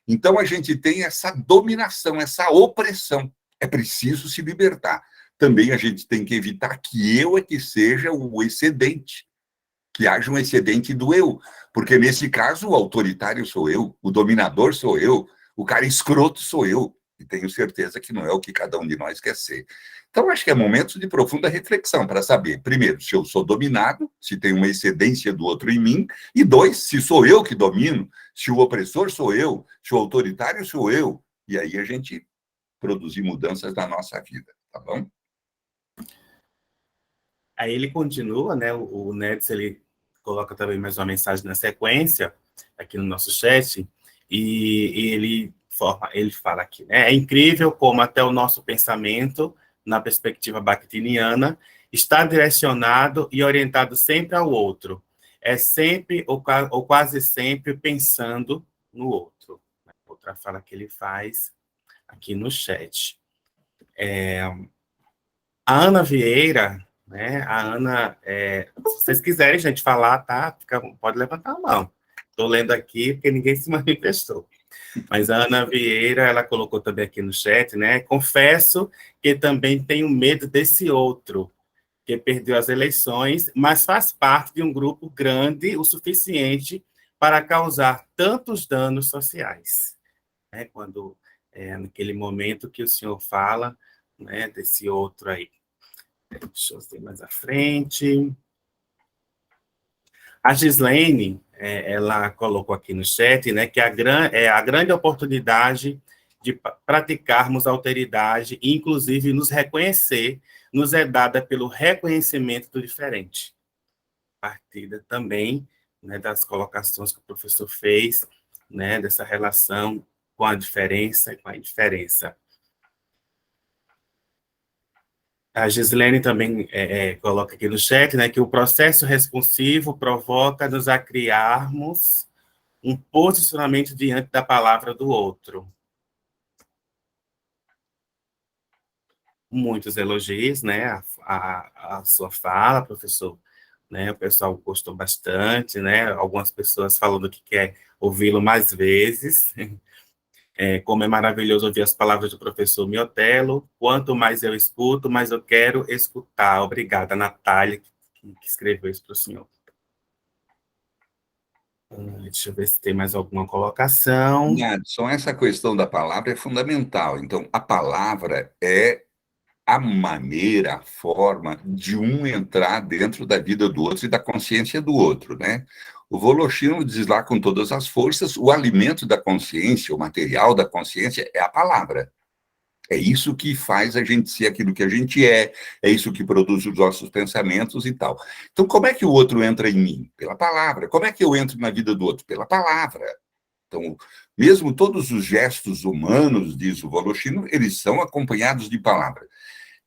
Então, a gente tem essa dominação, essa opressão. É preciso se libertar. Também a gente tem que evitar que eu é que seja o excedente, que haja um excedente do eu, porque nesse caso o autoritário sou eu, o dominador sou eu, o cara escroto sou eu, e tenho certeza que não é o que cada um de nós quer ser. Então, acho que é momento de profunda reflexão para saber, primeiro, se eu sou dominado, se tem uma excedência do outro em mim, e dois, se sou eu que domino, se o opressor sou eu, se o autoritário sou eu, e aí a gente produzir mudanças na nossa vida, tá bom? Aí ele continua, né? O Nets, ele coloca também mais uma mensagem na sequência, aqui no nosso chat, e ele fala aqui, né? É incrível como até o nosso pensamento, na perspectiva bakhtiniana, está direcionado e orientado sempre ao outro. É sempre, ou quase sempre, pensando no outro. Outra fala que ele faz aqui no chat. A Ana Vieira, né? A Ana, se vocês quiserem, gente, falar, tá? Pode levantar a mão. Estou lendo aqui porque ninguém se manifestou. Mas a Ana Vieira, ela colocou também aqui no chat, né? Confesso que também tenho medo desse outro, que perdeu as eleições, mas faz parte de um grupo grande o suficiente para causar tantos danos sociais. Né? Quando, naquele momento que o senhor fala, né, desse outro aí. Deixa eu ver mais à frente. A Gislaine, ela colocou aqui no chat, né, que a grande oportunidade de praticarmos a alteridade e, inclusive, nos reconhecer, nos é dada pelo reconhecimento do diferente. Partida também, né, das colocações que o professor fez, né, dessa relação com a diferença e com a indiferença. A Gislene também coloca aqui no chat, né, que o processo responsivo provoca-nos a criarmos um posicionamento diante da palavra do outro. Muitos elogios, né, a sua fala, professor, né, o pessoal gostou bastante, né, algumas pessoas falando que quer ouvi-lo mais vezes. Como é maravilhoso ouvir as palavras do professor Miotelo. Quanto mais eu escuto, mais eu quero escutar. Obrigada, Natália, que escreveu isso para o senhor. Deixa eu ver se tem mais alguma colocação. Só essa questão da palavra é fundamental. Então, a palavra é a maneira, a forma de um entrar dentro da vida do outro e da consciência do outro, né? O Voloshino diz lá com todas as forças, o alimento da consciência, o material da consciência é a palavra. É isso que faz a gente ser aquilo que a gente é isso que produz os nossos pensamentos e tal. Então, como é que o outro entra em mim? Pela palavra. Como é que eu entro na vida do outro? Pela palavra. Então, mesmo todos os gestos humanos, diz o Voloshino, eles são acompanhados de palavra.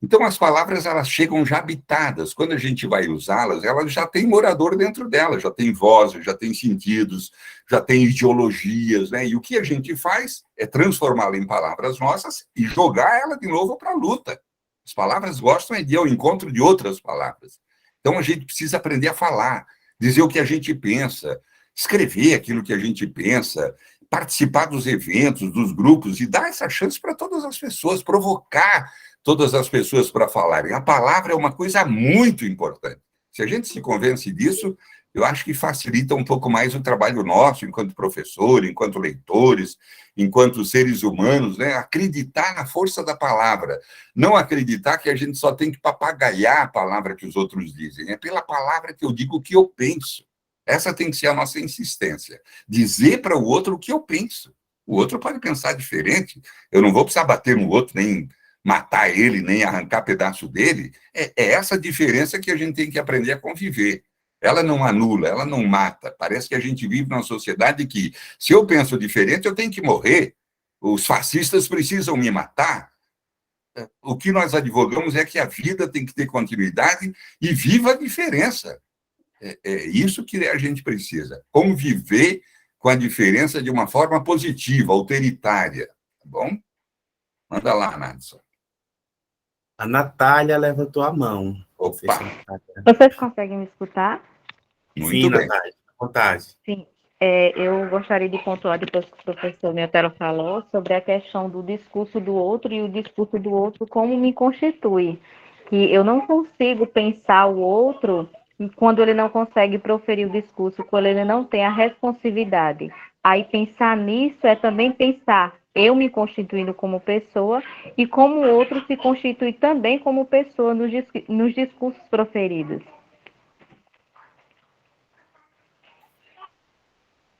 Então, as palavras, elas chegam já habitadas. Quando a gente vai usá-las, elas já têm morador dentro delas, já tem vozes, já tem sentidos, já tem ideologias, né? E o que a gente faz é transformá-la em palavras nossas e jogar ela de novo para a luta. As palavras gostam de ir ao encontro de outras palavras. Então, a gente precisa aprender a falar, dizer o que a gente pensa, escrever aquilo que a gente pensa, participar dos eventos, dos grupos, e dar essa chance para todas as pessoas, provocar todas as pessoas para falarem. A palavra é uma coisa muito importante. Se a gente se convence disso, eu acho que facilita um pouco mais o trabalho nosso, enquanto professor, enquanto leitores, enquanto seres humanos, né? Acreditar na força da palavra. Não acreditar que a gente só tem que papagaiar a palavra que os outros dizem. É pela palavra que eu digo o que eu penso. Essa tem que ser a nossa insistência. Dizer para o outro o que eu penso. O outro pode pensar diferente. Eu não vou precisar bater no outro, nem matar ele, nem arrancar pedaço dele. É essa diferença que a gente tem que aprender a conviver. Ela não anula, ela não mata. Parece que a gente vive numa sociedade que, se eu penso diferente, eu tenho que morrer. Os fascistas precisam me matar. O que nós advogamos é que a vida tem que ter continuidade e viva a diferença. É isso que a gente precisa. Conviver com a diferença de uma forma positiva, autoritária. Tá bom? Manda lá, Nadson. A Natália levantou a mão. Opa! Vocês conseguem me escutar? Muito Sim, bem. Natália, à vontade. Sim. Eu gostaria de pontuar, depois que o professor Neotero falou, sobre a questão do discurso do outro e o discurso do outro como me constitui. Que eu não consigo pensar o outro quando ele não consegue proferir o discurso, quando ele não tem a responsividade. Aí pensar nisso é também pensar eu me constituindo como pessoa e como o outro se constitui também como pessoa nos discursos proferidos.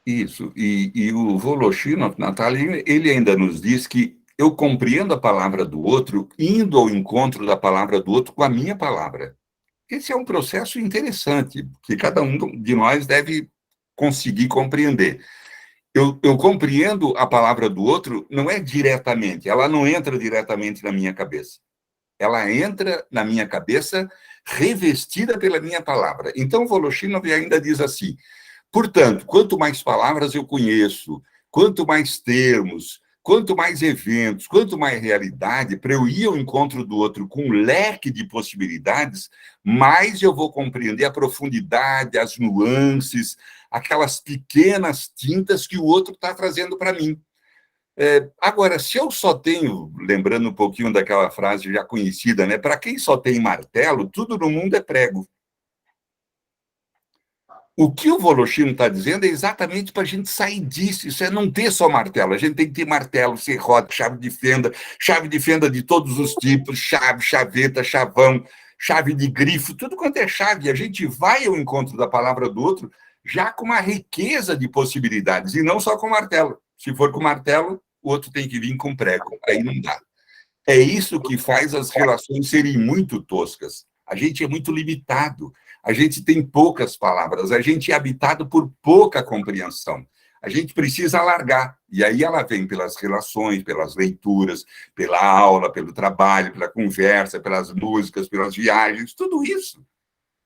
Isso, e o Voloshino, Natália, ele ainda nos diz que eu compreendo a palavra do outro indo ao encontro da palavra do outro com a minha palavra. Esse é um processo interessante, que cada um de nós deve conseguir compreender. Eu compreendo a palavra do outro, não é diretamente, ela não entra diretamente na minha cabeça. Ela entra na minha cabeça revestida pela minha palavra. Então, Voloshino ainda diz assim: portanto, quanto mais palavras eu conheço, quanto mais termos, quanto mais eventos, quanto mais realidade, para eu ir ao encontro do outro com um leque de possibilidades, mais eu vou compreender a profundidade, as nuances, aquelas pequenas tintas que o outro está trazendo para mim. Agora, se eu só tenho, lembrando um pouquinho daquela frase já conhecida, né? Para quem só tem martelo, tudo no mundo é prego. O que o Voloshino está dizendo é exatamente para a gente sair disso. Isso é não ter só martelo. A gente tem que ter martelo, serrote, chave de fenda de todos os tipos, chave, chaveta, chavão, chave de grifo, tudo quanto é chave. A gente vai ao encontro da palavra do outro já com uma riqueza de possibilidades, e não só com martelo. Se for com martelo, o outro tem que vir com prego. Aí não dá. É isso que faz as relações serem muito toscas. A gente é muito limitado. A gente tem poucas palavras, a gente é habitado por pouca compreensão. A gente precisa alargar, e aí ela vem pelas relações, pelas leituras, pela aula, pelo trabalho, pela conversa, pelas músicas, pelas viagens, tudo isso.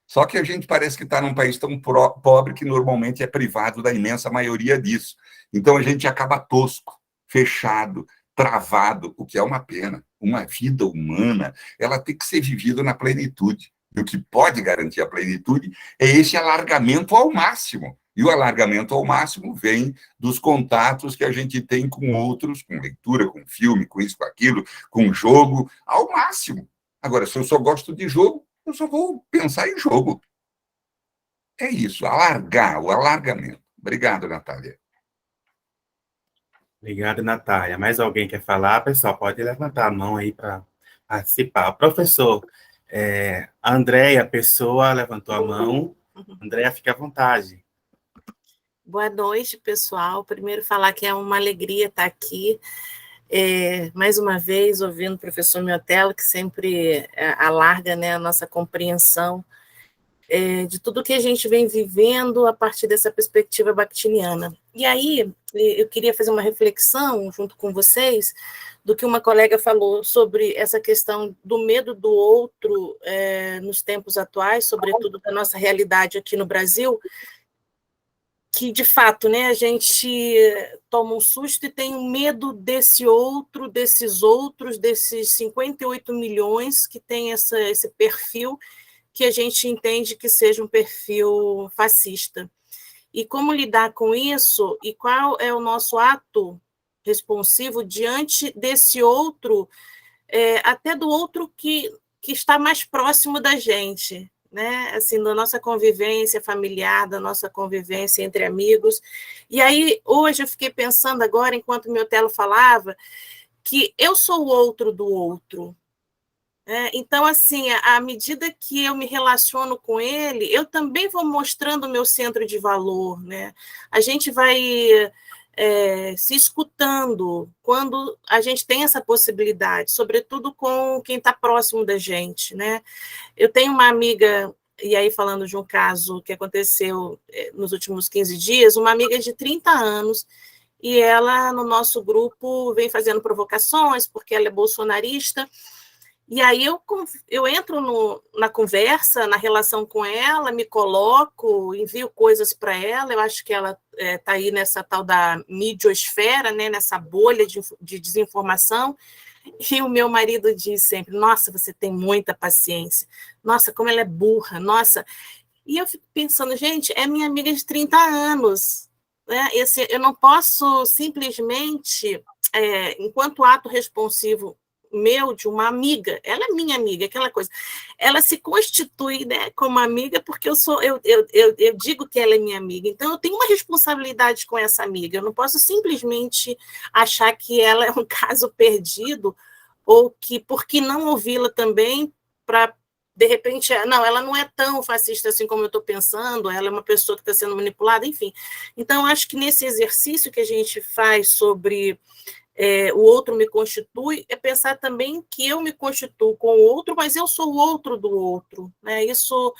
Só que a gente parece que está num país tão pobre que normalmente é privado da imensa maioria disso. Então a gente acaba tosco, fechado, travado, o que é uma pena. Uma vida humana, ela tem que ser vivida na plenitude. E o que pode garantir a plenitude é esse alargamento ao máximo. E o alargamento ao máximo vem dos contatos que a gente tem com outros, com leitura, com filme, com isso, com aquilo, com jogo, ao máximo. Agora, se eu só gosto de jogo, eu só vou pensar em jogo. É isso, alargar, o alargamento. Obrigado, Natália. Obrigado, Natália. Mais alguém quer falar? Pessoal, pode levantar a mão aí para participar. Professor, a Andréia Pessoa levantou a mão. Andréia, fique à vontade. Boa noite, pessoal. Primeiro falar que é uma alegria estar aqui, mais uma vez, ouvindo o professor Miotello, que sempre alarga, né, a nossa compreensão de tudo que a gente vem vivendo a partir dessa perspectiva bakhtiniana. E aí, eu queria fazer uma reflexão junto com vocês do que uma colega falou sobre essa questão do medo do outro nos tempos atuais, sobretudo da nossa realidade aqui no Brasil, que, de fato, né, a gente toma um susto e tem um medo desse outro, desses 58 milhões que tem esse perfil que a gente entende que seja um perfil fascista. E como lidar com isso, e qual é o nosso ato responsivo diante desse outro, até do outro que está mais próximo da gente, né? Assim, da nossa convivência familiar, da nossa convivência entre amigos. E aí, hoje, eu fiquei pensando agora, enquanto o Miotello falava, que eu sou o outro do outro. Então, assim, à medida que eu me relaciono com ele, eu também vou mostrando o meu centro de valor, né? A gente vai se escutando quando a gente tem essa possibilidade, sobretudo com quem está próximo da gente, né? Eu tenho uma amiga, e aí falando de um caso que aconteceu nos últimos 15 dias, uma amiga de 30 anos, e ela, no nosso grupo, vem fazendo provocações, porque ela é bolsonarista. E aí eu entro na conversa, na relação com ela, me coloco, envio coisas para ela. Eu acho que ela está aí nessa tal da midiosfera, né, nessa bolha de desinformação. E o meu marido diz sempre: nossa, você tem muita paciência. Nossa, como ela é burra, nossa. E eu fico pensando, gente, é minha amiga de 30 anos. Né? Eu não posso simplesmente, enquanto ato responsivo meu, de uma amiga, ela é minha amiga, aquela coisa, ela se constitui, né, como amiga porque eu digo que ela é minha amiga, então eu tenho uma responsabilidade com essa amiga, eu não posso simplesmente achar que ela é um caso perdido, ou que, por que não ouvi-la também, para, de repente, não, ela não é tão fascista assim como eu estou pensando, ela é uma pessoa que está sendo manipulada, enfim. Então, acho que nesse exercício que a gente faz sobre o outro me constitui, é pensar também que eu me constituo com o outro, mas eu sou o outro do outro. Né? Isso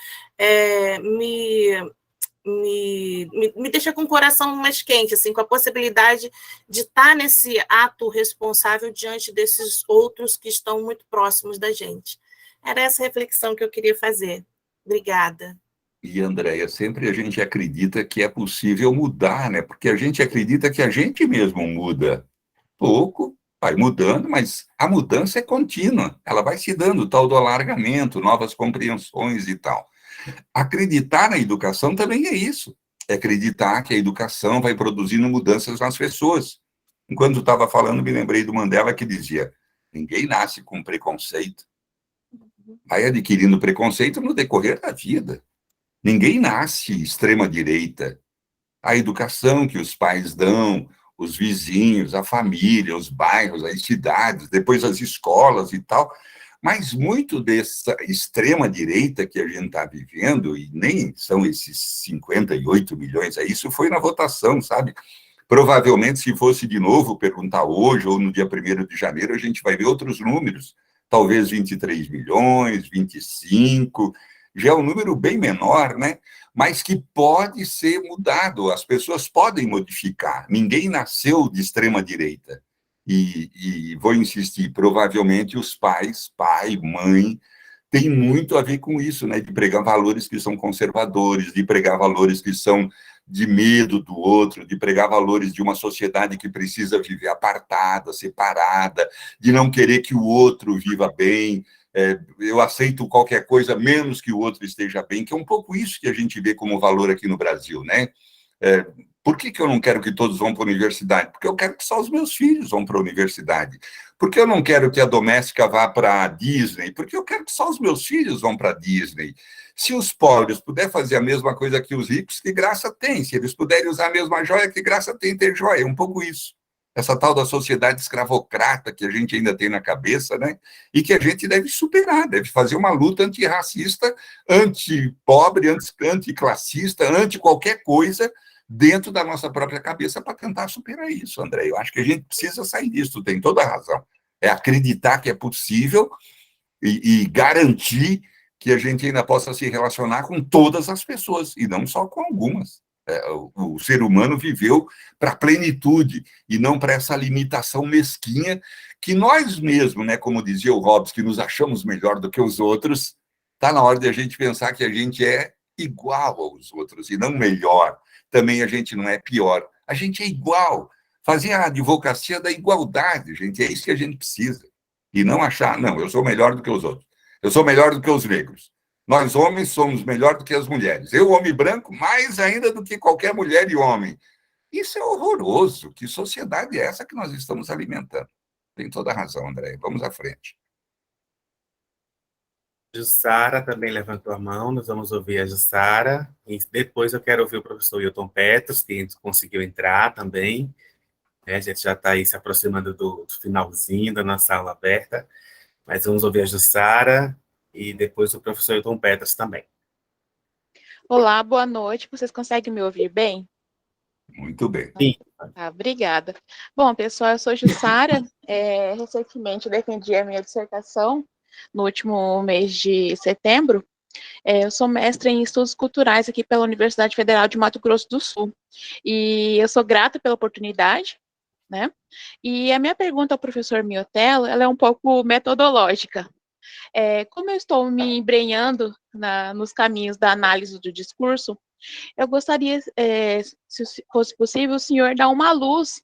me deixa com o coração mais quente, assim, com a possibilidade de estar nesse ato responsável diante desses outros que estão muito próximos da gente. Era essa reflexão que eu queria fazer. Obrigada. E, Andréia, sempre a gente acredita que é possível mudar, né? Porque a gente acredita que a gente mesmo muda. Pouco, vai mudando, mas a mudança é contínua, ela vai se dando, tal do alargamento, novas compreensões e tal. Acreditar na educação também é isso, é acreditar que a educação vai produzindo mudanças nas pessoas. Enquanto estava falando, me lembrei do Mandela, que dizia: ninguém nasce com preconceito, vai adquirindo preconceito no decorrer da vida. Ninguém nasce extrema-direita. A educação que os pais dão, os vizinhos, a família, os bairros, as cidades, depois as escolas e tal. Mas muito dessa extrema-direita que a gente está vivendo, e nem são esses 58 milhões, isso foi na votação, sabe? Provavelmente, se fosse de novo perguntar hoje, ou no dia 1º de janeiro, a gente vai ver outros números, talvez 23 milhões, 25, já é um número bem menor, né? Mas que pode ser mudado, as pessoas podem modificar. Ninguém nasceu de extrema-direita. E vou insistir, provavelmente os pais, pai, mãe, tem muito a ver com isso, né? De pregar valores que são conservadores, de pregar valores que são de medo do outro, de pregar valores de uma sociedade que precisa viver apartada, separada, de não querer que o outro viva bem. Eu aceito qualquer coisa, menos que o outro esteja bem, que é um pouco isso que a gente vê como valor aqui no Brasil, né? Por que eu não quero que todos vão para a universidade? Porque eu quero que só os meus filhos vão para a universidade. Por que eu não quero que a doméstica vá para a Disney? Porque eu quero que só os meus filhos vão para a Disney. Se os pobres puderem fazer a mesma coisa que os ricos, que graça tem. Se eles puderem usar a mesma joia, que graça tem ter joia. É um pouco isso. essa tal da sociedade escravocrata que a gente ainda tem na cabeça, né? E que a gente deve superar, deve fazer uma luta antirracista, anti-pobre, anticlassista, anti qualquer coisa dentro da nossa própria cabeça para tentar superar isso, André. Eu acho que a gente precisa sair disso, tu tem toda a razão. É acreditar que é possível e garantir que a gente ainda possa se relacionar com todas as pessoas, e não só com algumas. O ser humano viveu para a plenitude e não para essa limitação mesquinha que nós mesmos, né, como dizia o Hobbes, que nos achamos melhor do que os outros, está na hora de a gente pensar que a gente é igual aos outros e não melhor. Também a gente não é pior, a gente é igual. Fazer a advocacia da igualdade, gente, é isso que a gente precisa. E não achar, não, eu sou melhor do que os outros, eu sou melhor do que os negros. Nós, homens, somos melhor do que as mulheres. Eu, homem branco, mais ainda do que qualquer mulher e homem. Isso é horroroso. Que sociedade é essa que nós estamos alimentando? Tem toda a razão, André. Vamos à frente. Jussara também levantou a mão, nós vamos ouvir a Jussara. E depois eu quero ouvir o professor Hilton Petros, que conseguiu entrar também. A gente já está aí se aproximando do finalzinho da nossa aula aberta. Mas vamos ouvir a Jussara e depois o professor Hilton Petros também. Olá, boa noite. Vocês conseguem me ouvir bem? Muito bem. Sim. Obrigada. Bom, pessoal, eu sou Jussara. Recentemente defendi a minha dissertação no último mês de setembro. Eu sou mestra em estudos culturais aqui pela Universidade Federal de Mato Grosso do Sul. E eu sou grata pela oportunidade, né? E a minha pergunta ao professor Miotello, ela é um pouco metodológica. Como eu estou me embrenhando nos caminhos da análise do discurso, eu gostaria, se fosse possível, o senhor dar uma luz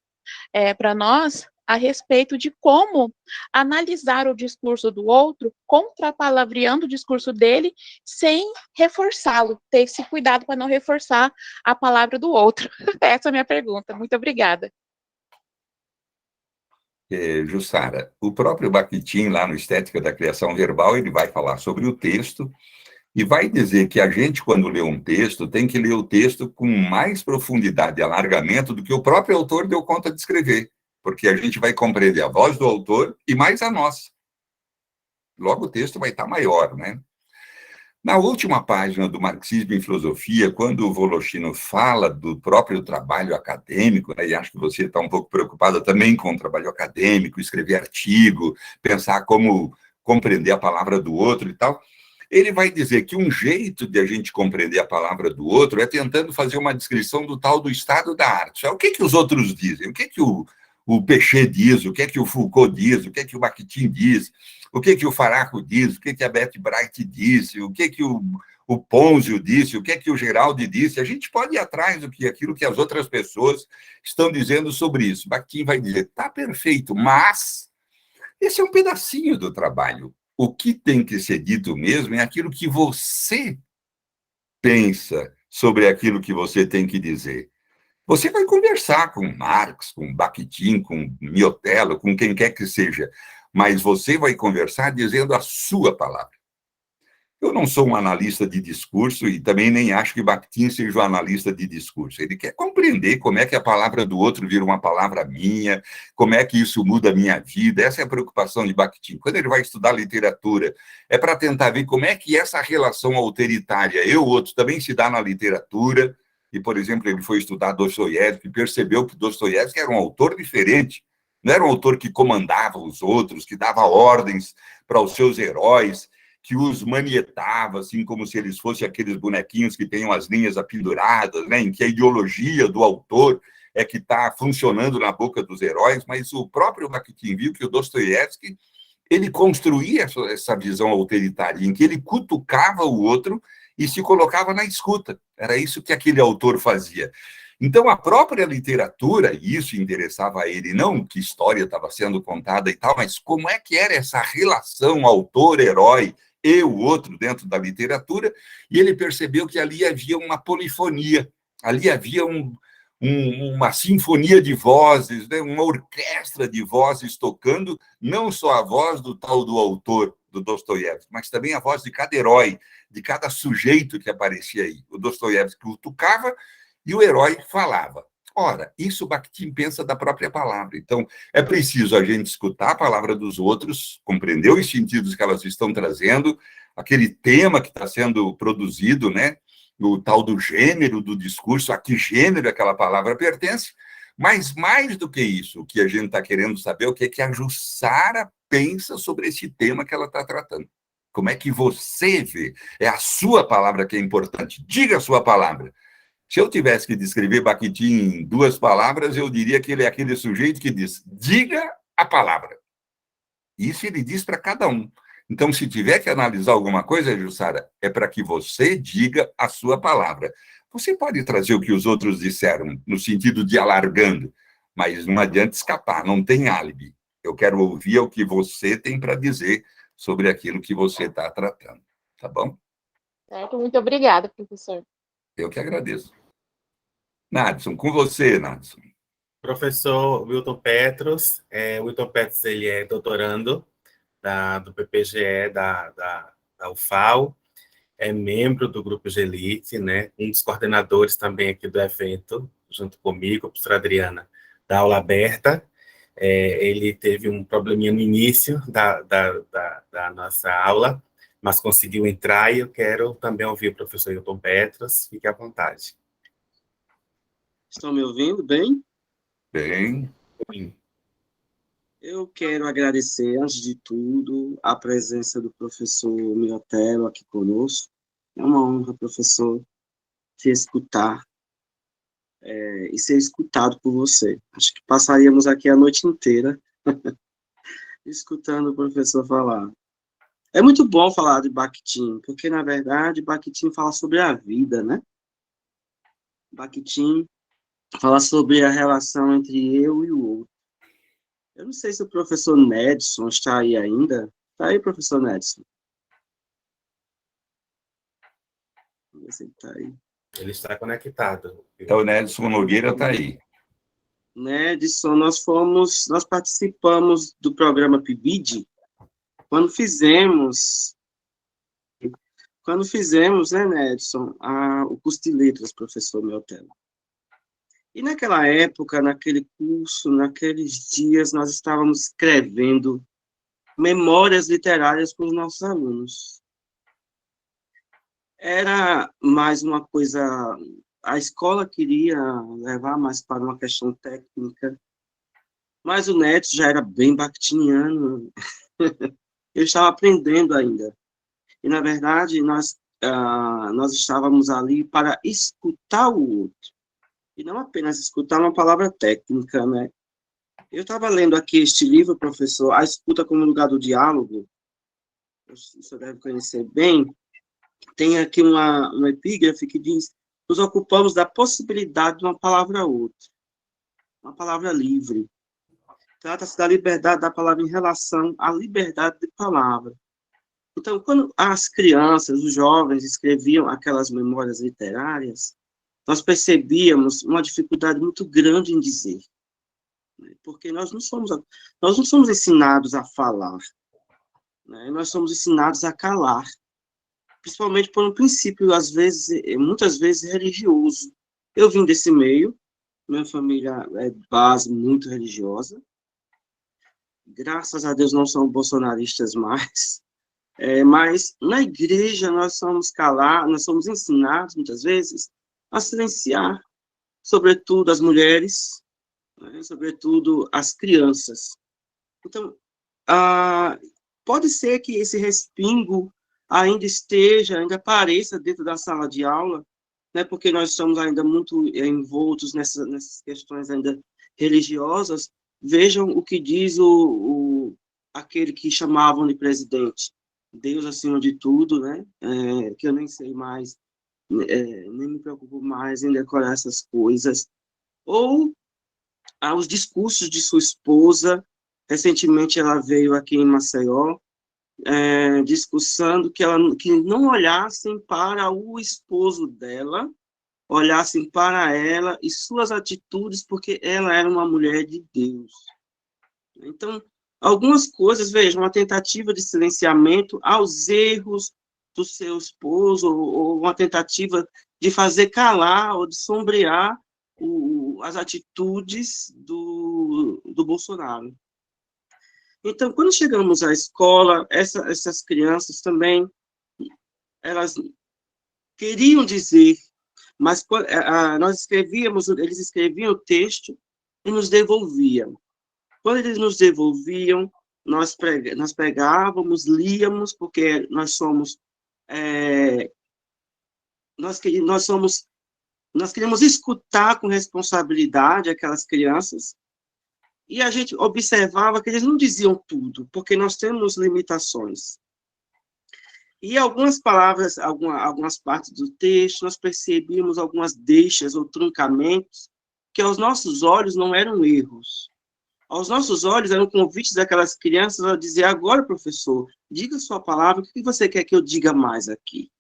para nós a respeito de como analisar o discurso do outro, contrapalavreando o discurso dele, sem reforçá-lo, ter esse cuidado para não reforçar a palavra do outro. Essa é a minha pergunta. Muito obrigada. Jussara, o próprio Bakhtin, lá no Estética da Criação Verbal, ele vai falar sobre o texto e vai dizer que a gente, quando lê um texto, tem que ler o texto com mais profundidade e alargamento do que o próprio autor deu conta de escrever, porque a gente vai compreender a voz do autor e mais a nossa. Logo, o texto vai estar maior, né? Na última página do Marxismo em Filosofia, quando o Voloshino fala do próprio trabalho acadêmico, né, e acho que você está um pouco preocupada também com o trabalho acadêmico, escrever artigo, pensar como compreender a palavra do outro e tal, ele vai dizer que um jeito de a gente compreender a palavra do outro é tentando fazer uma descrição do tal do estado da arte. O que os outros dizem? O que o Péchet diz? O que o Foucault diz? O que o Bakhtin diz? O que o Faraco diz? O que a Beth Bright disse? O que o Ponzio disse? O que o Geraldi disse? A gente pode ir atrás do que aquilo que as outras pessoas estão dizendo sobre isso. Bakhtin vai dizer, está perfeito, mas esse é um pedacinho do trabalho. O que tem que ser dito mesmo é aquilo que você pensa sobre aquilo que você tem que dizer. Você vai conversar com Marx, com Bakhtin, com Miotello, com quem quer que seja, mas você vai conversar dizendo a sua palavra. Eu não sou um analista de discurso e também nem acho que Bakhtin seja um analista de discurso. Ele quer compreender como é que a palavra do outro vira uma palavra minha, como é que isso muda a minha vida. Essa é a preocupação de Bakhtin. Quando ele vai estudar literatura, é para tentar ver como é que essa relação autoritária, eu, outro, também se dá na literatura. E, por exemplo, ele foi estudar Dostoiévski e percebeu que Dostoiévski era um autor diferente. Não era um autor que comandava os outros, que dava ordens para os seus heróis, que os manietava, assim, como se eles fossem aqueles bonequinhos que têm as linhas apenduradas, né, em que a ideologia do autor é que está funcionando na boca dos heróis, mas o próprio Bakhtin viu que o Dostoiévski, ele construía essa visão autoritária, em que ele cutucava o outro e se colocava na escuta. Era isso que aquele autor fazia. Então, a própria literatura, e isso interessava a ele, não que história estava sendo contada e tal, mas como é que era essa relação autor-herói e o outro dentro da literatura, e ele percebeu que ali havia uma polifonia, ali havia uma sinfonia de vozes, né? Uma orquestra de vozes tocando, não só a voz do tal do autor, do Dostoiévski, mas também a voz de cada herói, de cada sujeito que aparecia aí. O Dostoiévski cutucava e o herói falava. Ora, isso o Bakhtin pensa da própria palavra. Então, é preciso a gente escutar a palavra dos outros, compreender os sentidos que elas estão trazendo, aquele tema que está sendo produzido, né? O tal do gênero do discurso, a que gênero aquela palavra pertence. Mas, mais do que isso, o que a gente está querendo saber é o que é que a Jussara pensa sobre esse tema que ela está tratando. Como é que você vê? É a sua palavra que é importante. Diga a sua palavra. Se eu tivesse que descrever Bakhtin em 2 palavras, eu diria que ele é aquele sujeito que diz, diga a palavra. Isso ele diz para cada um. Então, se tiver que analisar alguma coisa, Jussara, é para que você diga a sua palavra. Você pode trazer o que os outros disseram, no sentido de alargando, mas não adianta escapar, não tem álibi. Eu quero ouvir o que você tem para dizer sobre aquilo que você está tratando. Tá bom? Certo, muito obrigada, professor. Eu que agradeço. Nadson, com você, Nadson. Professor Wilton Petros. Wilton Petros, ele é doutorando do PPGE da UFAL, é membro do Grupo de Elite, né? Um dos coordenadores também aqui do evento, junto comigo, a professora Adriana, da aula aberta. Ele teve um probleminha no início da nossa aula, mas conseguiu entrar, e eu quero também ouvir o professor Wilton Petros. Fique à vontade. Estão me ouvindo bem? Bem. Eu quero agradecer, antes de tudo, a presença do professor Miotello aqui conosco. É uma honra, professor, te escutar e ser escutado por você. Acho que passaríamos aqui a noite inteira escutando o professor falar. É muito bom falar de Bakhtin, porque, na verdade, Bakhtin fala sobre a vida, né? Bakhtin fala sobre a relação entre eu e o outro. Eu não sei se o professor Nedson está aí ainda. Está aí, professor Nedson? Vamos ver se ele está aí. Ele está conectado. Então, o Nedson Nogueira está aí. Nedson, nós participamos do programa PIBID quando fizemos, né, Nedson, o curso de letras, professor Miotello. E naquela época, naquele curso, naqueles dias, nós estávamos escrevendo memórias literárias para os nossos alunos. Era mais uma coisa, a escola queria levar mais para uma questão técnica, mas o Neto já era bem bakhtiniano, ele estava aprendendo ainda. E, na verdade, nós estávamos ali para escutar o outro, e não apenas escutar uma palavra técnica, né? Eu estava lendo aqui este livro, professor, A Escuta como Lugar do Diálogo, você deve conhecer bem. Tem aqui uma epígrafe que diz: nos ocupamos da possibilidade de uma palavra a outra, uma palavra livre. Trata-se da liberdade da palavra em relação à liberdade de palavra. Então, quando as crianças, os jovens escreviam aquelas memórias literárias, nós percebíamos uma dificuldade muito grande em dizer, né? Porque nós não somos ensinados a falar, né? Nós somos ensinados a calar, principalmente por um princípio, muitas vezes religioso. Eu vim desse meio, minha família é de base muito religiosa, graças a Deus não são bolsonaristas mais, mas na igreja nós somos ensinados muitas vezes a silenciar, sobretudo as mulheres, né, sobretudo as crianças. Então, pode ser que esse respingo ainda apareça dentro da sala de aula, né, porque nós estamos ainda muito envoltos nessas questões ainda religiosas. Vejam o que diz aquele que chamavam de presidente, Deus acima de tudo, né, que eu nem sei mais, nem me preocupo mais em decorar essas coisas, ou os discursos de sua esposa. Recentemente ela veio aqui em Maceió, discussando que não olhassem para o esposo dela, olhassem para ela e suas atitudes, porque ela era uma mulher de Deus. Então, algumas coisas, vejam, uma tentativa de silenciamento aos erros do seu esposo, ou uma tentativa de fazer calar ou de sombrear as atitudes do Bolsonaro. Então, quando chegamos à escola, essas crianças também, elas queriam dizer, mas eles escreviam o texto e nos devolviam. Quando eles nos devolviam, nós pegávamos, líamos, porque nós queríamos escutar com responsabilidade aquelas crianças, e a gente observava que eles não diziam tudo, porque nós temos limitações. E algumas palavras, algumas partes do texto, nós percebíamos algumas deixas ou truncamentos que aos nossos olhos não eram erros. Aos nossos olhos eram convites daquelas crianças a dizer: agora, professor, diga sua palavra, o que você quer que eu diga mais aqui?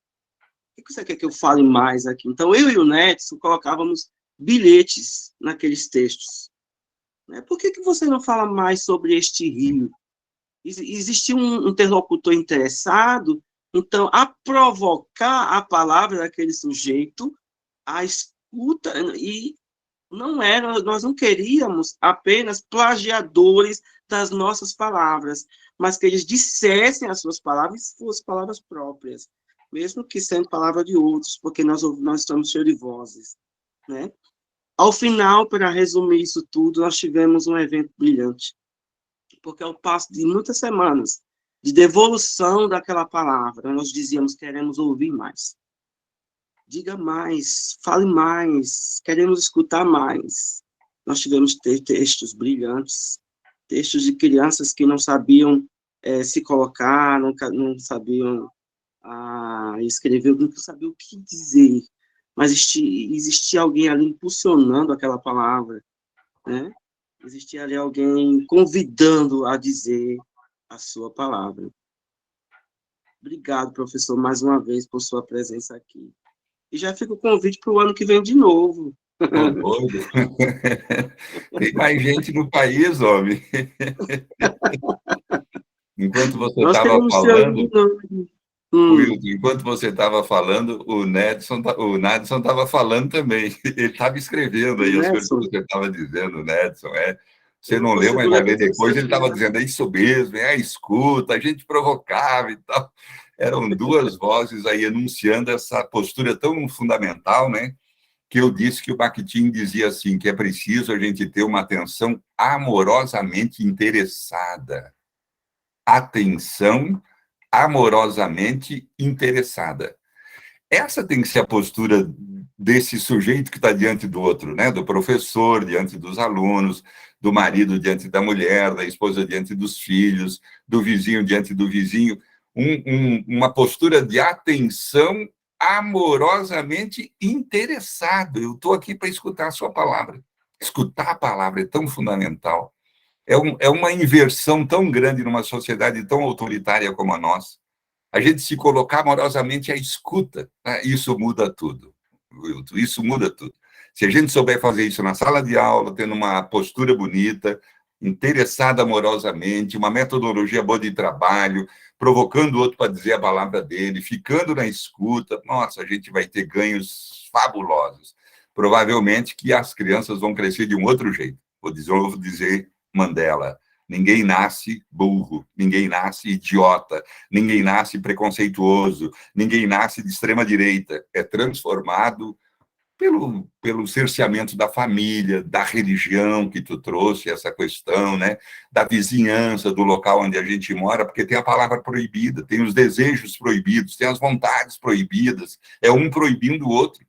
O que você quer que eu fale mais aqui? Então, eu e o Netson colocávamos bilhetes naqueles textos. Por que você não fala mais sobre este rio? Existia um interlocutor interessado, então, a provocar a palavra daquele sujeito, a escuta, e nós não queríamos apenas plagiadores das nossas palavras, mas que eles dissessem as suas palavras, suas palavras próprias, mesmo que sendo palavra de outros, porque nós estamos cheios de vozes, né? Ao final, para resumir isso tudo, nós tivemos um evento brilhante, porque ao passo de muitas semanas de devolução daquela palavra, nós dizíamos: queremos ouvir mais. Diga mais, fale mais, queremos escutar mais. Nós tivemos textos brilhantes, textos de crianças que não sabiam se colocar, não sabiam escrever, não sabiam o que dizer, mas existia alguém ali impulsionando aquela palavra, né? Existia ali alguém convidando a dizer a sua palavra. Obrigado, professor, mais uma vez por sua presença aqui. E já fica o convite para o ano que vem de novo. Tô doido. Tem mais gente no país, homem. Enquanto você estava falando, Wilton, enquanto você estava falando, o Nadson estava falando também. Ele estava escrevendo aí as coisas que você estava dizendo, Nadson. Você não leu, mas vai ler depois. Ele estava dizendo: é isso mesmo, é a escuta, a gente provocava e tal. Eram duas vozes aí enunciando essa postura tão fundamental, né? Que eu disse que o Bakhtin dizia assim, que é preciso a gente ter uma atenção amorosamente interessada. Atenção amorosamente interessada. Essa tem que ser a postura desse sujeito que está diante do outro, né? Do professor diante dos alunos, do marido diante da mulher, da esposa diante dos filhos, do vizinho diante do vizinho. Uma postura de atenção amorosamente interessado. Eu estou aqui para escutar a sua palavra. Escutar a palavra é tão fundamental. É uma inversão tão grande numa sociedade tão autoritária como a nossa. A gente se colocar amorosamente à escuta, né? Isso muda tudo, Wilton, isso muda tudo. Se a gente souber fazer isso na sala de aula, tendo uma postura bonita, interessada amorosamente, uma metodologia boa de trabalho, provocando o outro para dizer a palavra dele, ficando na escuta, nossa, a gente vai ter ganhos fabulosos. Provavelmente que as crianças vão crescer de um outro jeito. Vou dizer Mandela: ninguém nasce burro, ninguém nasce idiota, ninguém nasce preconceituoso, ninguém nasce de extrema-direita. É transformado pelo cerceamento da família, da religião que tu trouxe, essa questão, né? Da vizinhança, do local onde a gente mora, porque tem a palavra proibida, tem os desejos proibidos, tem as vontades proibidas, é um proibindo o outro.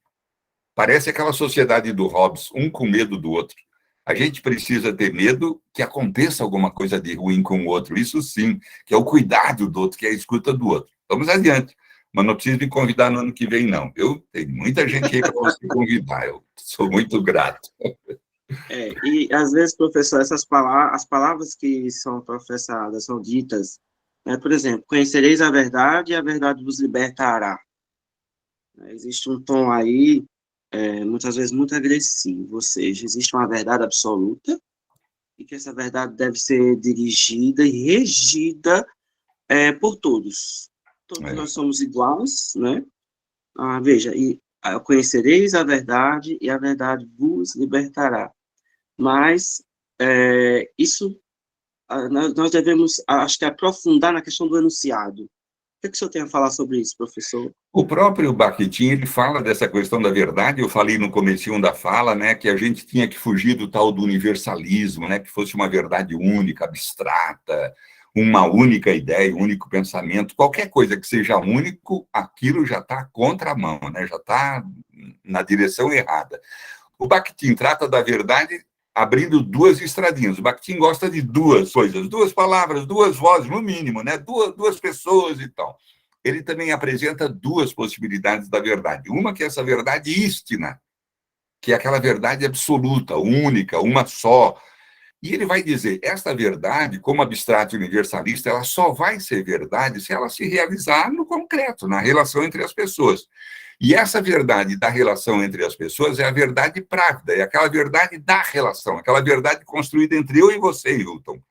Parece aquela sociedade do Hobbes, um com medo do outro. A gente precisa ter medo que aconteça alguma coisa de ruim com o outro, isso sim, que é o cuidado do outro, que é a escuta do outro. Vamos adiante. Mas não precisa me convidar no ano que vem, não. Tem muita gente aí para você convidar. Eu sou muito grato. E às vezes, professor, as palavras que são professadas, são ditas, por exemplo: conhecereis a verdade e a verdade vos libertará. Existe um tom aí, muitas vezes muito agressivo, ou seja, existe uma verdade absoluta e que essa verdade deve ser dirigida e regida por todos. Todos nós somos iguais, né? Veja, e Conhecereis a verdade e a verdade vos libertará. Mas isso nós devemos, acho que, aprofundar na questão do enunciado. O que o senhor tem a falar sobre isso, professor? O próprio Bakhtin, ele fala dessa questão da verdade, eu falei no comecinho da fala, né, que a gente tinha que fugir do tal do universalismo, né, que fosse uma verdade única, abstrata, uma única ideia, um único pensamento, qualquer coisa que seja único, aquilo já está contra a mão, né, já está na direção errada. O Bakhtin trata da verdade abrindo duas estradinhas. O Bakhtin gosta de duas coisas, duas palavras, duas vozes, no mínimo, né, duas pessoas e tal. Ele também apresenta duas possibilidades da verdade. Uma que é essa verdade ístina, que é aquela verdade absoluta, única, uma só. E ele vai dizer, esta verdade, como abstrato universalista, ela só vai ser verdade se ela se realizar no concreto, na relação entre as pessoas. E essa verdade da relação entre as pessoas é a verdade právida, é aquela verdade da relação, aquela verdade construída entre eu e você, Hilton.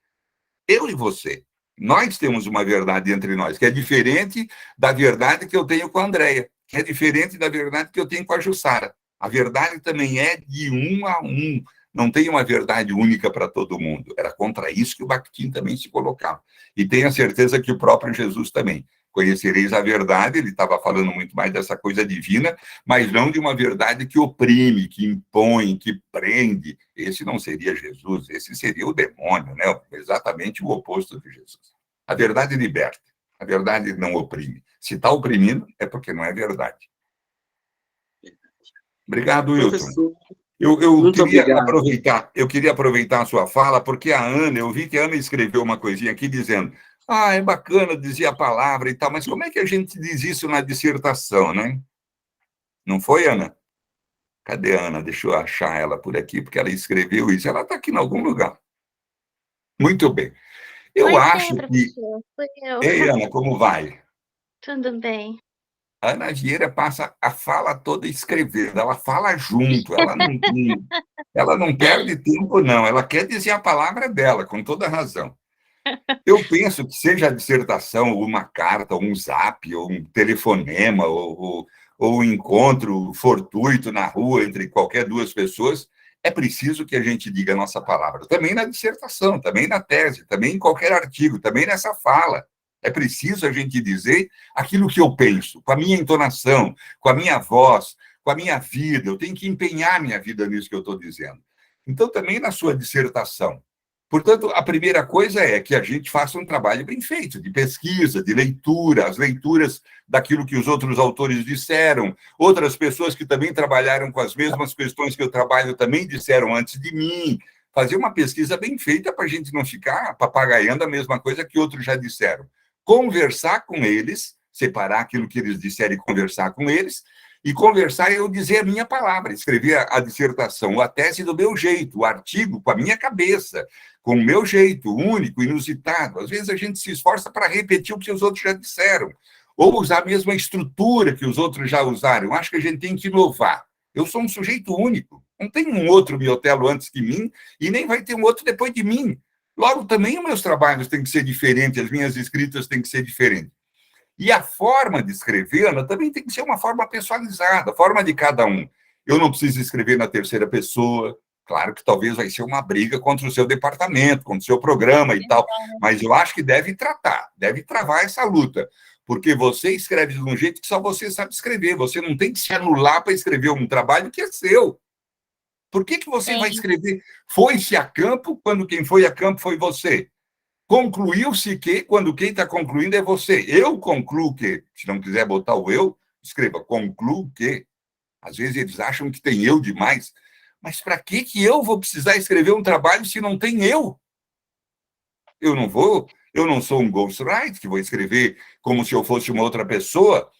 Eu e você. Nós temos uma verdade entre nós, que é diferente da verdade que eu tenho com a Andréia, que é diferente da verdade que eu tenho com a Jussara. A verdade também é de um a um. Não tem uma verdade única para todo mundo. Era contra isso que o Bakhtin também se colocava. E tenho a certeza que o próprio Jesus também. Conhecereis a verdade, ele estava falando muito mais dessa coisa divina, mas não de uma verdade que oprime, que impõe, que prende. Esse não seria Jesus, esse seria o demônio, né? Exatamente o oposto de Jesus. A verdade liberta, a verdade não oprime. Se está oprimindo, é porque não é verdade. Obrigado, Wilton. Professor, Eu muito obrigado. queria aproveitar a sua fala, porque a Ana, eu vi que a Ana escreveu uma coisinha aqui dizendo, é bacana dizer a palavra e tal, mas como é que a gente diz isso na dissertação, né? Não foi, Ana? Cadê a Ana? Deixa eu achar ela por aqui, porque ela escreveu isso. Ela está aqui em algum lugar. Muito bem. Eu Oi, acho sim, que... professor. Sou eu. Ei, Ana, como vai? Tudo bem. A Ana Vieira passa a fala toda escrevendo, ela fala junto, ela não perde tempo, não, ela quer dizer a palavra dela, com toda razão. Eu penso que seja a dissertação, ou uma carta, ou um zap, ou um telefonema, ou um encontro fortuito na rua entre qualquer duas pessoas, é preciso que a gente diga a nossa palavra. Também na dissertação, também na tese, também em qualquer artigo, também nessa fala. É preciso a gente dizer aquilo que eu penso, com a minha entonação, com a minha voz, com a minha vida. Eu tenho que empenhar minha vida nisso que eu estou dizendo. Então, também na sua dissertação. Portanto, a primeira coisa é que a gente faça um trabalho bem feito, de pesquisa, de leitura, as leituras daquilo que os outros autores disseram, outras pessoas que também trabalharam com as mesmas questões que eu trabalho também disseram antes de mim, fazer uma pesquisa bem feita para a gente não ficar papagaiando a mesma coisa que outros já disseram. Conversar com eles, separar aquilo que eles disseram e conversar com eles, e conversar e eu dizer a minha palavra, escrever a dissertação, a tese do meu jeito, o artigo com a minha cabeça, com o meu jeito, único, inusitado. Às vezes a gente se esforça para repetir o que os outros já disseram, ou usar a mesma estrutura que os outros já usaram. Acho que a gente tem que inovar. Eu sou um sujeito único, não tem um outro Miotello antes de mim, e nem vai ter um outro depois de mim. Logo, também os meus trabalhos têm que ser diferentes, as minhas escritas têm que ser diferentes. E a forma de escrever, Ana, também tem que ser uma forma pessoalizada, a forma de cada um. Eu não preciso escrever na terceira pessoa, claro que talvez vai ser uma briga contra o seu departamento, contra o seu programa e tal, mas eu acho que deve travar essa luta, porque você escreve de um jeito que só você sabe escrever, você não tem que se anular para escrever um trabalho que é seu. Por que você vai escrever foi-se a campo quando quem foi a campo foi você? Concluiu-se que, quando quem está concluindo é você. Eu concluo que, se não quiser botar o eu, escreva, concluo que. Às vezes eles acham que tem eu demais. Mas para que eu vou precisar escrever um trabalho se não tem eu? Eu não sou um ghostwriter que vou escrever como se eu fosse uma outra pessoa.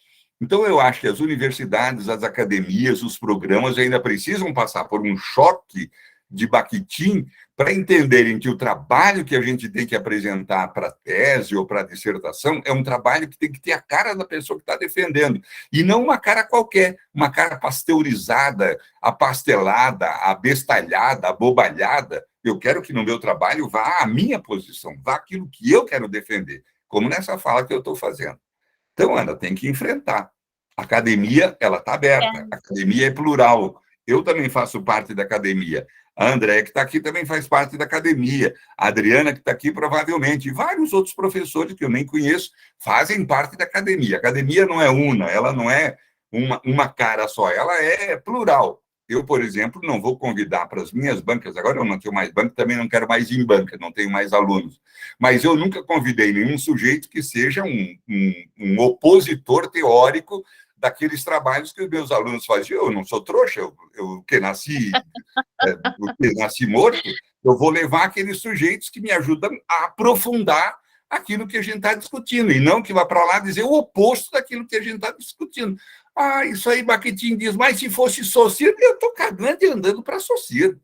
Então, eu acho que as universidades, as academias, os programas ainda precisam passar por um choque de Bakhtin para entenderem que o trabalho que a gente tem que apresentar para a tese ou para a dissertação é um trabalho que tem que ter a cara da pessoa que está defendendo, e não uma cara qualquer, uma cara pasteurizada, apastelada, abestalhada, abobalhada. Eu quero que no meu trabalho vá a minha posição, vá aquilo que eu quero defender, como nessa fala que eu estou fazendo. Então, Ana, tem que enfrentar. A academia, ela está aberta. A academia é plural. Eu também faço parte da academia. A Andréia, que está aqui, também faz parte da academia. A Adriana, que está aqui, provavelmente. E vários outros professores que eu nem conheço fazem parte da academia. A academia não é una, ela não é uma cara só, ela é plural. Eu, por exemplo, não vou convidar para as minhas bancas, agora eu não tenho mais banca, também não quero mais ir em banca, não tenho mais alunos. Mas eu nunca convidei nenhum sujeito que seja um opositor teórico daqueles trabalhos que os meus alunos faziam. Eu não sou trouxa, eu que nasci morto, eu vou levar aqueles sujeitos que me ajudam a aprofundar aquilo que a gente está discutindo, e não que vá para lá dizer o oposto daquilo que a gente está discutindo. Ah, isso aí, Bakhtin diz, mas se fosse Saussure, eu estou cagando e andando para Saussure.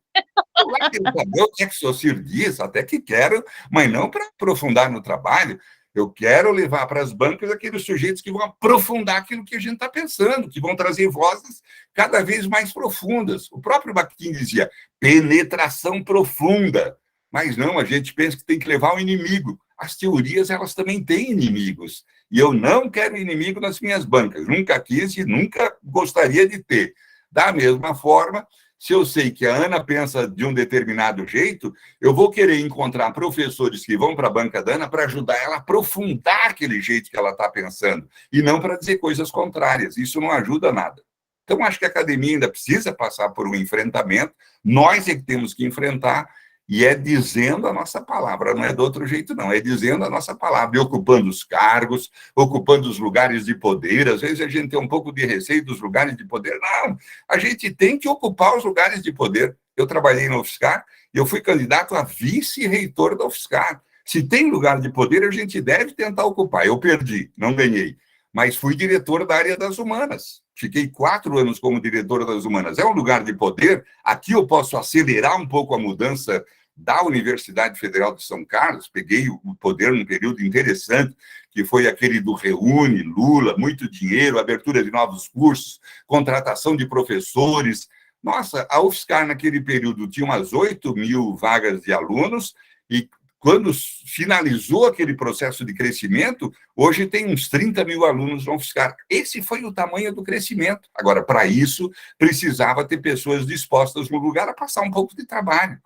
Eu lá quero saber o que é que Saussure diz, até que quero, mas não para aprofundar no trabalho. Eu quero levar para as bancas aqueles sujeitos que vão aprofundar aquilo que a gente está pensando, que vão trazer vozes cada vez mais profundas. O próprio Bakhtin dizia, penetração profunda. Mas não, a gente pensa que tem que levar o inimigo. As teorias, elas também têm inimigos. E eu não quero inimigo nas minhas bancas. Nunca quis e nunca gostaria de ter. Da mesma forma, se eu sei que a Ana pensa de um determinado jeito, eu vou querer encontrar professores que vão para a banca da Ana para ajudar ela a aprofundar aquele jeito que ela está pensando, e não para dizer coisas contrárias. Isso não ajuda nada. Então, acho que a academia ainda precisa passar por um enfrentamento, nós é que temos que enfrentar, e é dizendo a nossa palavra, não é de outro jeito, não, é dizendo a nossa palavra, e ocupando os cargos, ocupando os lugares de poder. Às vezes a gente tem um pouco de receio dos lugares de poder. Não, a gente tem que ocupar os lugares de poder. Eu trabalhei na UFSCar e eu fui candidato a vice-reitor da UFSCar. Se tem lugar de poder, a gente deve tentar ocupar. Eu perdi, não ganhei, mas fui diretor da área das humanas. Fiquei 4 anos como diretor das humanas. É um lugar de poder. Aqui eu posso acelerar um pouco a mudança da Universidade Federal de São Carlos. Peguei o poder num período interessante, que foi aquele do Reúne, Lula, muito dinheiro, abertura de novos cursos, contratação de professores. Nossa, a UFSCar naquele período tinha umas 8.000 vagas de alunos, e quando finalizou aquele processo de crescimento, hoje tem uns 30.000 alunos na UFSCar. Esse foi o tamanho do crescimento. Agora, para isso, precisava ter pessoas dispostas no lugar a passar um pouco de trabalho,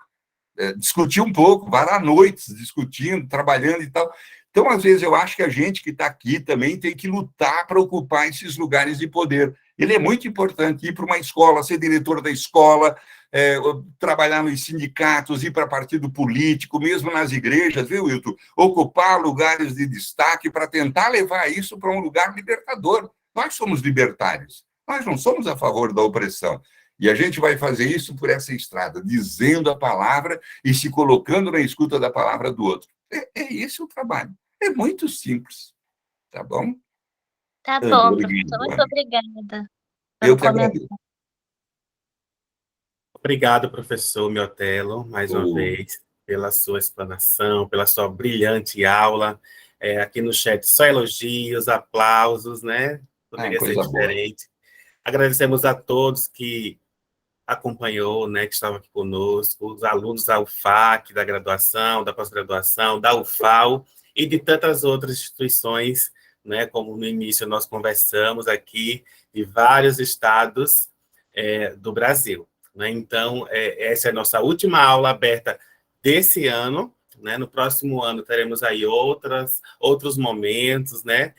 discutir um pouco, varar noites discutindo, trabalhando e tal. Então, às vezes, eu acho que a gente que está aqui também tem que lutar para ocupar esses lugares de poder. Ele é muito importante ir para uma escola, ser diretor da escola, trabalhar nos sindicatos, ir para partido político, mesmo nas igrejas, viu, Wilton? Ocupar lugares de destaque para tentar levar isso para um lugar libertador. Nós somos libertários, nós não somos a favor da opressão. E a gente vai fazer isso por essa estrada, dizendo a palavra e se colocando na escuta da palavra do outro. É esse o trabalho. É muito simples. Tá bom? Tá bom, professor. Muito obrigada. Eu que agradeço. Obrigado, professor Miotelo, mais uma vez, pela sua explanação, pela sua brilhante aula. Aqui no chat, só elogios, aplausos, né? Poderia ser diferente. Boa. Agradecemos a todos que acompanhou, né, que estavam aqui conosco, os alunos da UFAC, da graduação, da pós-graduação, da UFAL e de tantas outras instituições, né, como no início nós conversamos aqui, de vários estados do Brasil. Né? Então, essa é a nossa última aula aberta desse ano, né? No próximo ano teremos aí outros momentos, né?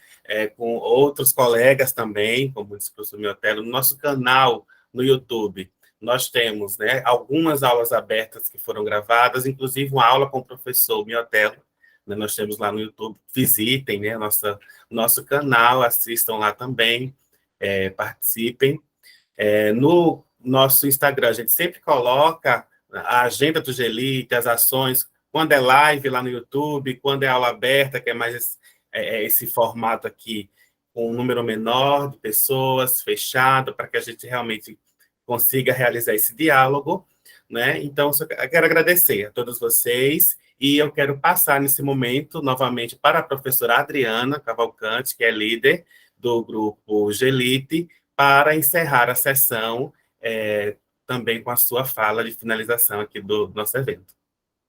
Com outros colegas também, como disse o professor Miotelo, no nosso canal no YouTube. Nós temos, né, algumas aulas abertas que foram gravadas, inclusive uma aula com o professor Miotelo, né, nós temos lá no YouTube. Visitem, né, nosso canal, assistam lá também, participem. No nosso Instagram, a gente sempre coloca a agenda do GELIT, as ações, quando é live lá no YouTube, quando é aula aberta, que é mais esse formato aqui, com um número menor de pessoas, fechado, para que a gente realmente consiga realizar esse diálogo, né? Então, eu quero agradecer a todos vocês, e eu quero passar nesse momento, novamente, para a professora Adriana Cavalcante, que é líder do grupo GELIT, para encerrar a sessão, também com a sua fala de finalização aqui do nosso evento.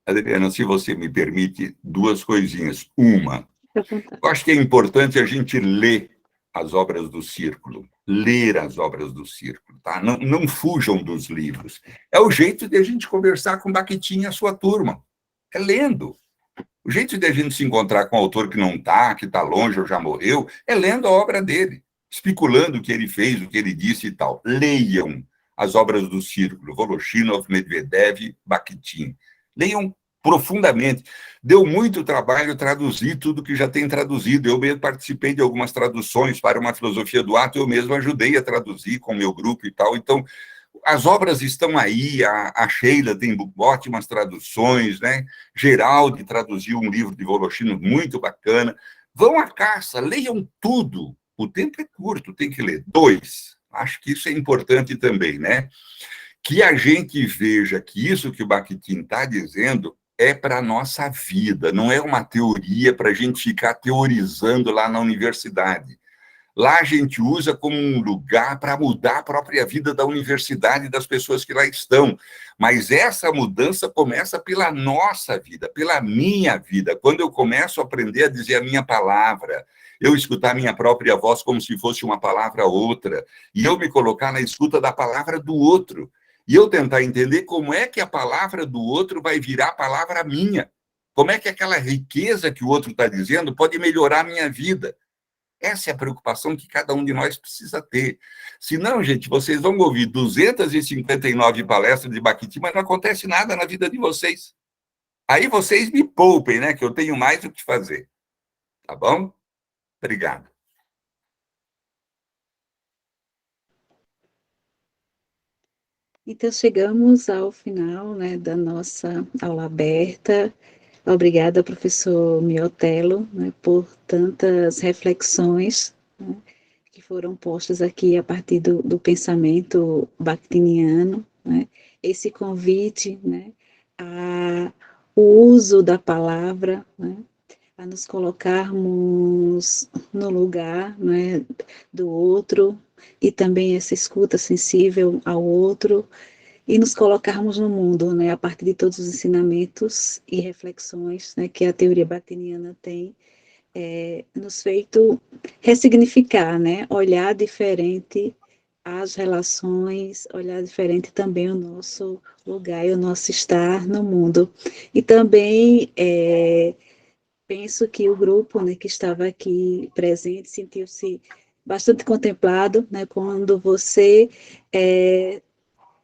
Adriana, se você me permite, 2 coisinhas. Uma, eu acho que é importante a gente ler as obras do Círculo, ler as obras do Círculo, tá? Não fujam dos livros. É o jeito de a gente conversar com Bakhtin e a sua turma, é lendo. O jeito de a gente se encontrar com um autor que está longe ou já morreu, é lendo a obra dele, especulando o que ele fez, o que ele disse e tal. Leiam as obras do Círculo, Voloshinov, Medvedev, Bakhtin. Leiam profundamente. Deu muito trabalho traduzir tudo que já tem traduzido. Eu mesmo participei de algumas traduções para uma filosofia do ato, eu mesmo ajudei a traduzir com o meu grupo e tal. Então, as obras estão aí, a Sheila tem ótimas traduções, né? Geraldi traduziu um livro de Voloshinov muito bacana. Vão à caça, leiam tudo. O tempo é curto, tem que ler. 2, acho que isso é importante também, né? Que a gente veja que isso que o Bakhtin está dizendo é para a nossa vida, não é uma teoria para a gente ficar teorizando lá na universidade. Lá a gente usa como um lugar para mudar a própria vida da universidade e das pessoas que lá estão. Mas essa mudança começa pela nossa vida, pela minha vida. Quando eu começo a aprender a dizer a minha palavra, eu escutar a minha própria voz como se fosse uma palavra outra, e eu me colocar na escuta da palavra do outro, e eu tentar entender como é que a palavra do outro vai virar a palavra minha. Como é que aquela riqueza que o outro está dizendo pode melhorar a minha vida. Essa é a preocupação que cada um de nós precisa ter. Senão, gente, vocês vão ouvir 259 palestras de Bakhtin, mas não acontece nada na vida de vocês. Aí vocês me poupem, né? Que eu tenho mais o que fazer. Tá bom? Obrigado. Então, chegamos ao final, né, da nossa aula aberta. Obrigada, professor Miotello, né, por tantas reflexões, né, que foram postas aqui a partir do pensamento bakhtiniano, né, esse convite, né, o uso da palavra, né, a nos colocarmos no lugar, né, do outro, e também essa escuta sensível ao outro, e nos colocarmos no mundo, né, a partir de todos os ensinamentos e reflexões, né, que a teoria bakhtiniana tem nos feito ressignificar, né, olhar diferente as relações, olhar diferente também o nosso lugar e o nosso estar no mundo. E também penso que o grupo, né, que estava aqui presente sentiu-se bastante contemplado, né, quando você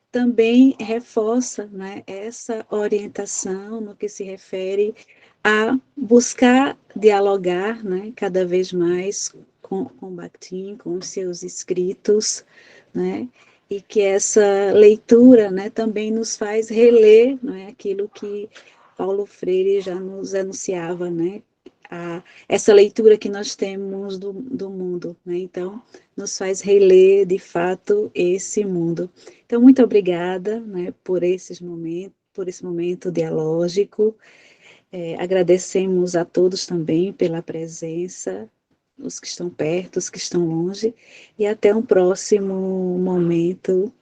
também reforça, né, essa orientação no que se refere a buscar dialogar, né, cada vez mais com Bakhtin, com os seus escritos, né, e que essa leitura, né, também nos faz reler, né, aquilo que Paulo Freire já nos anunciava, né, essa leitura que nós temos do mundo, né, então nos faz reler de fato esse mundo. Então, muito obrigada, né, por esse momento dialógico. Agradecemos a todos também pela presença, os que estão perto, os que estão longe, e até um próximo momento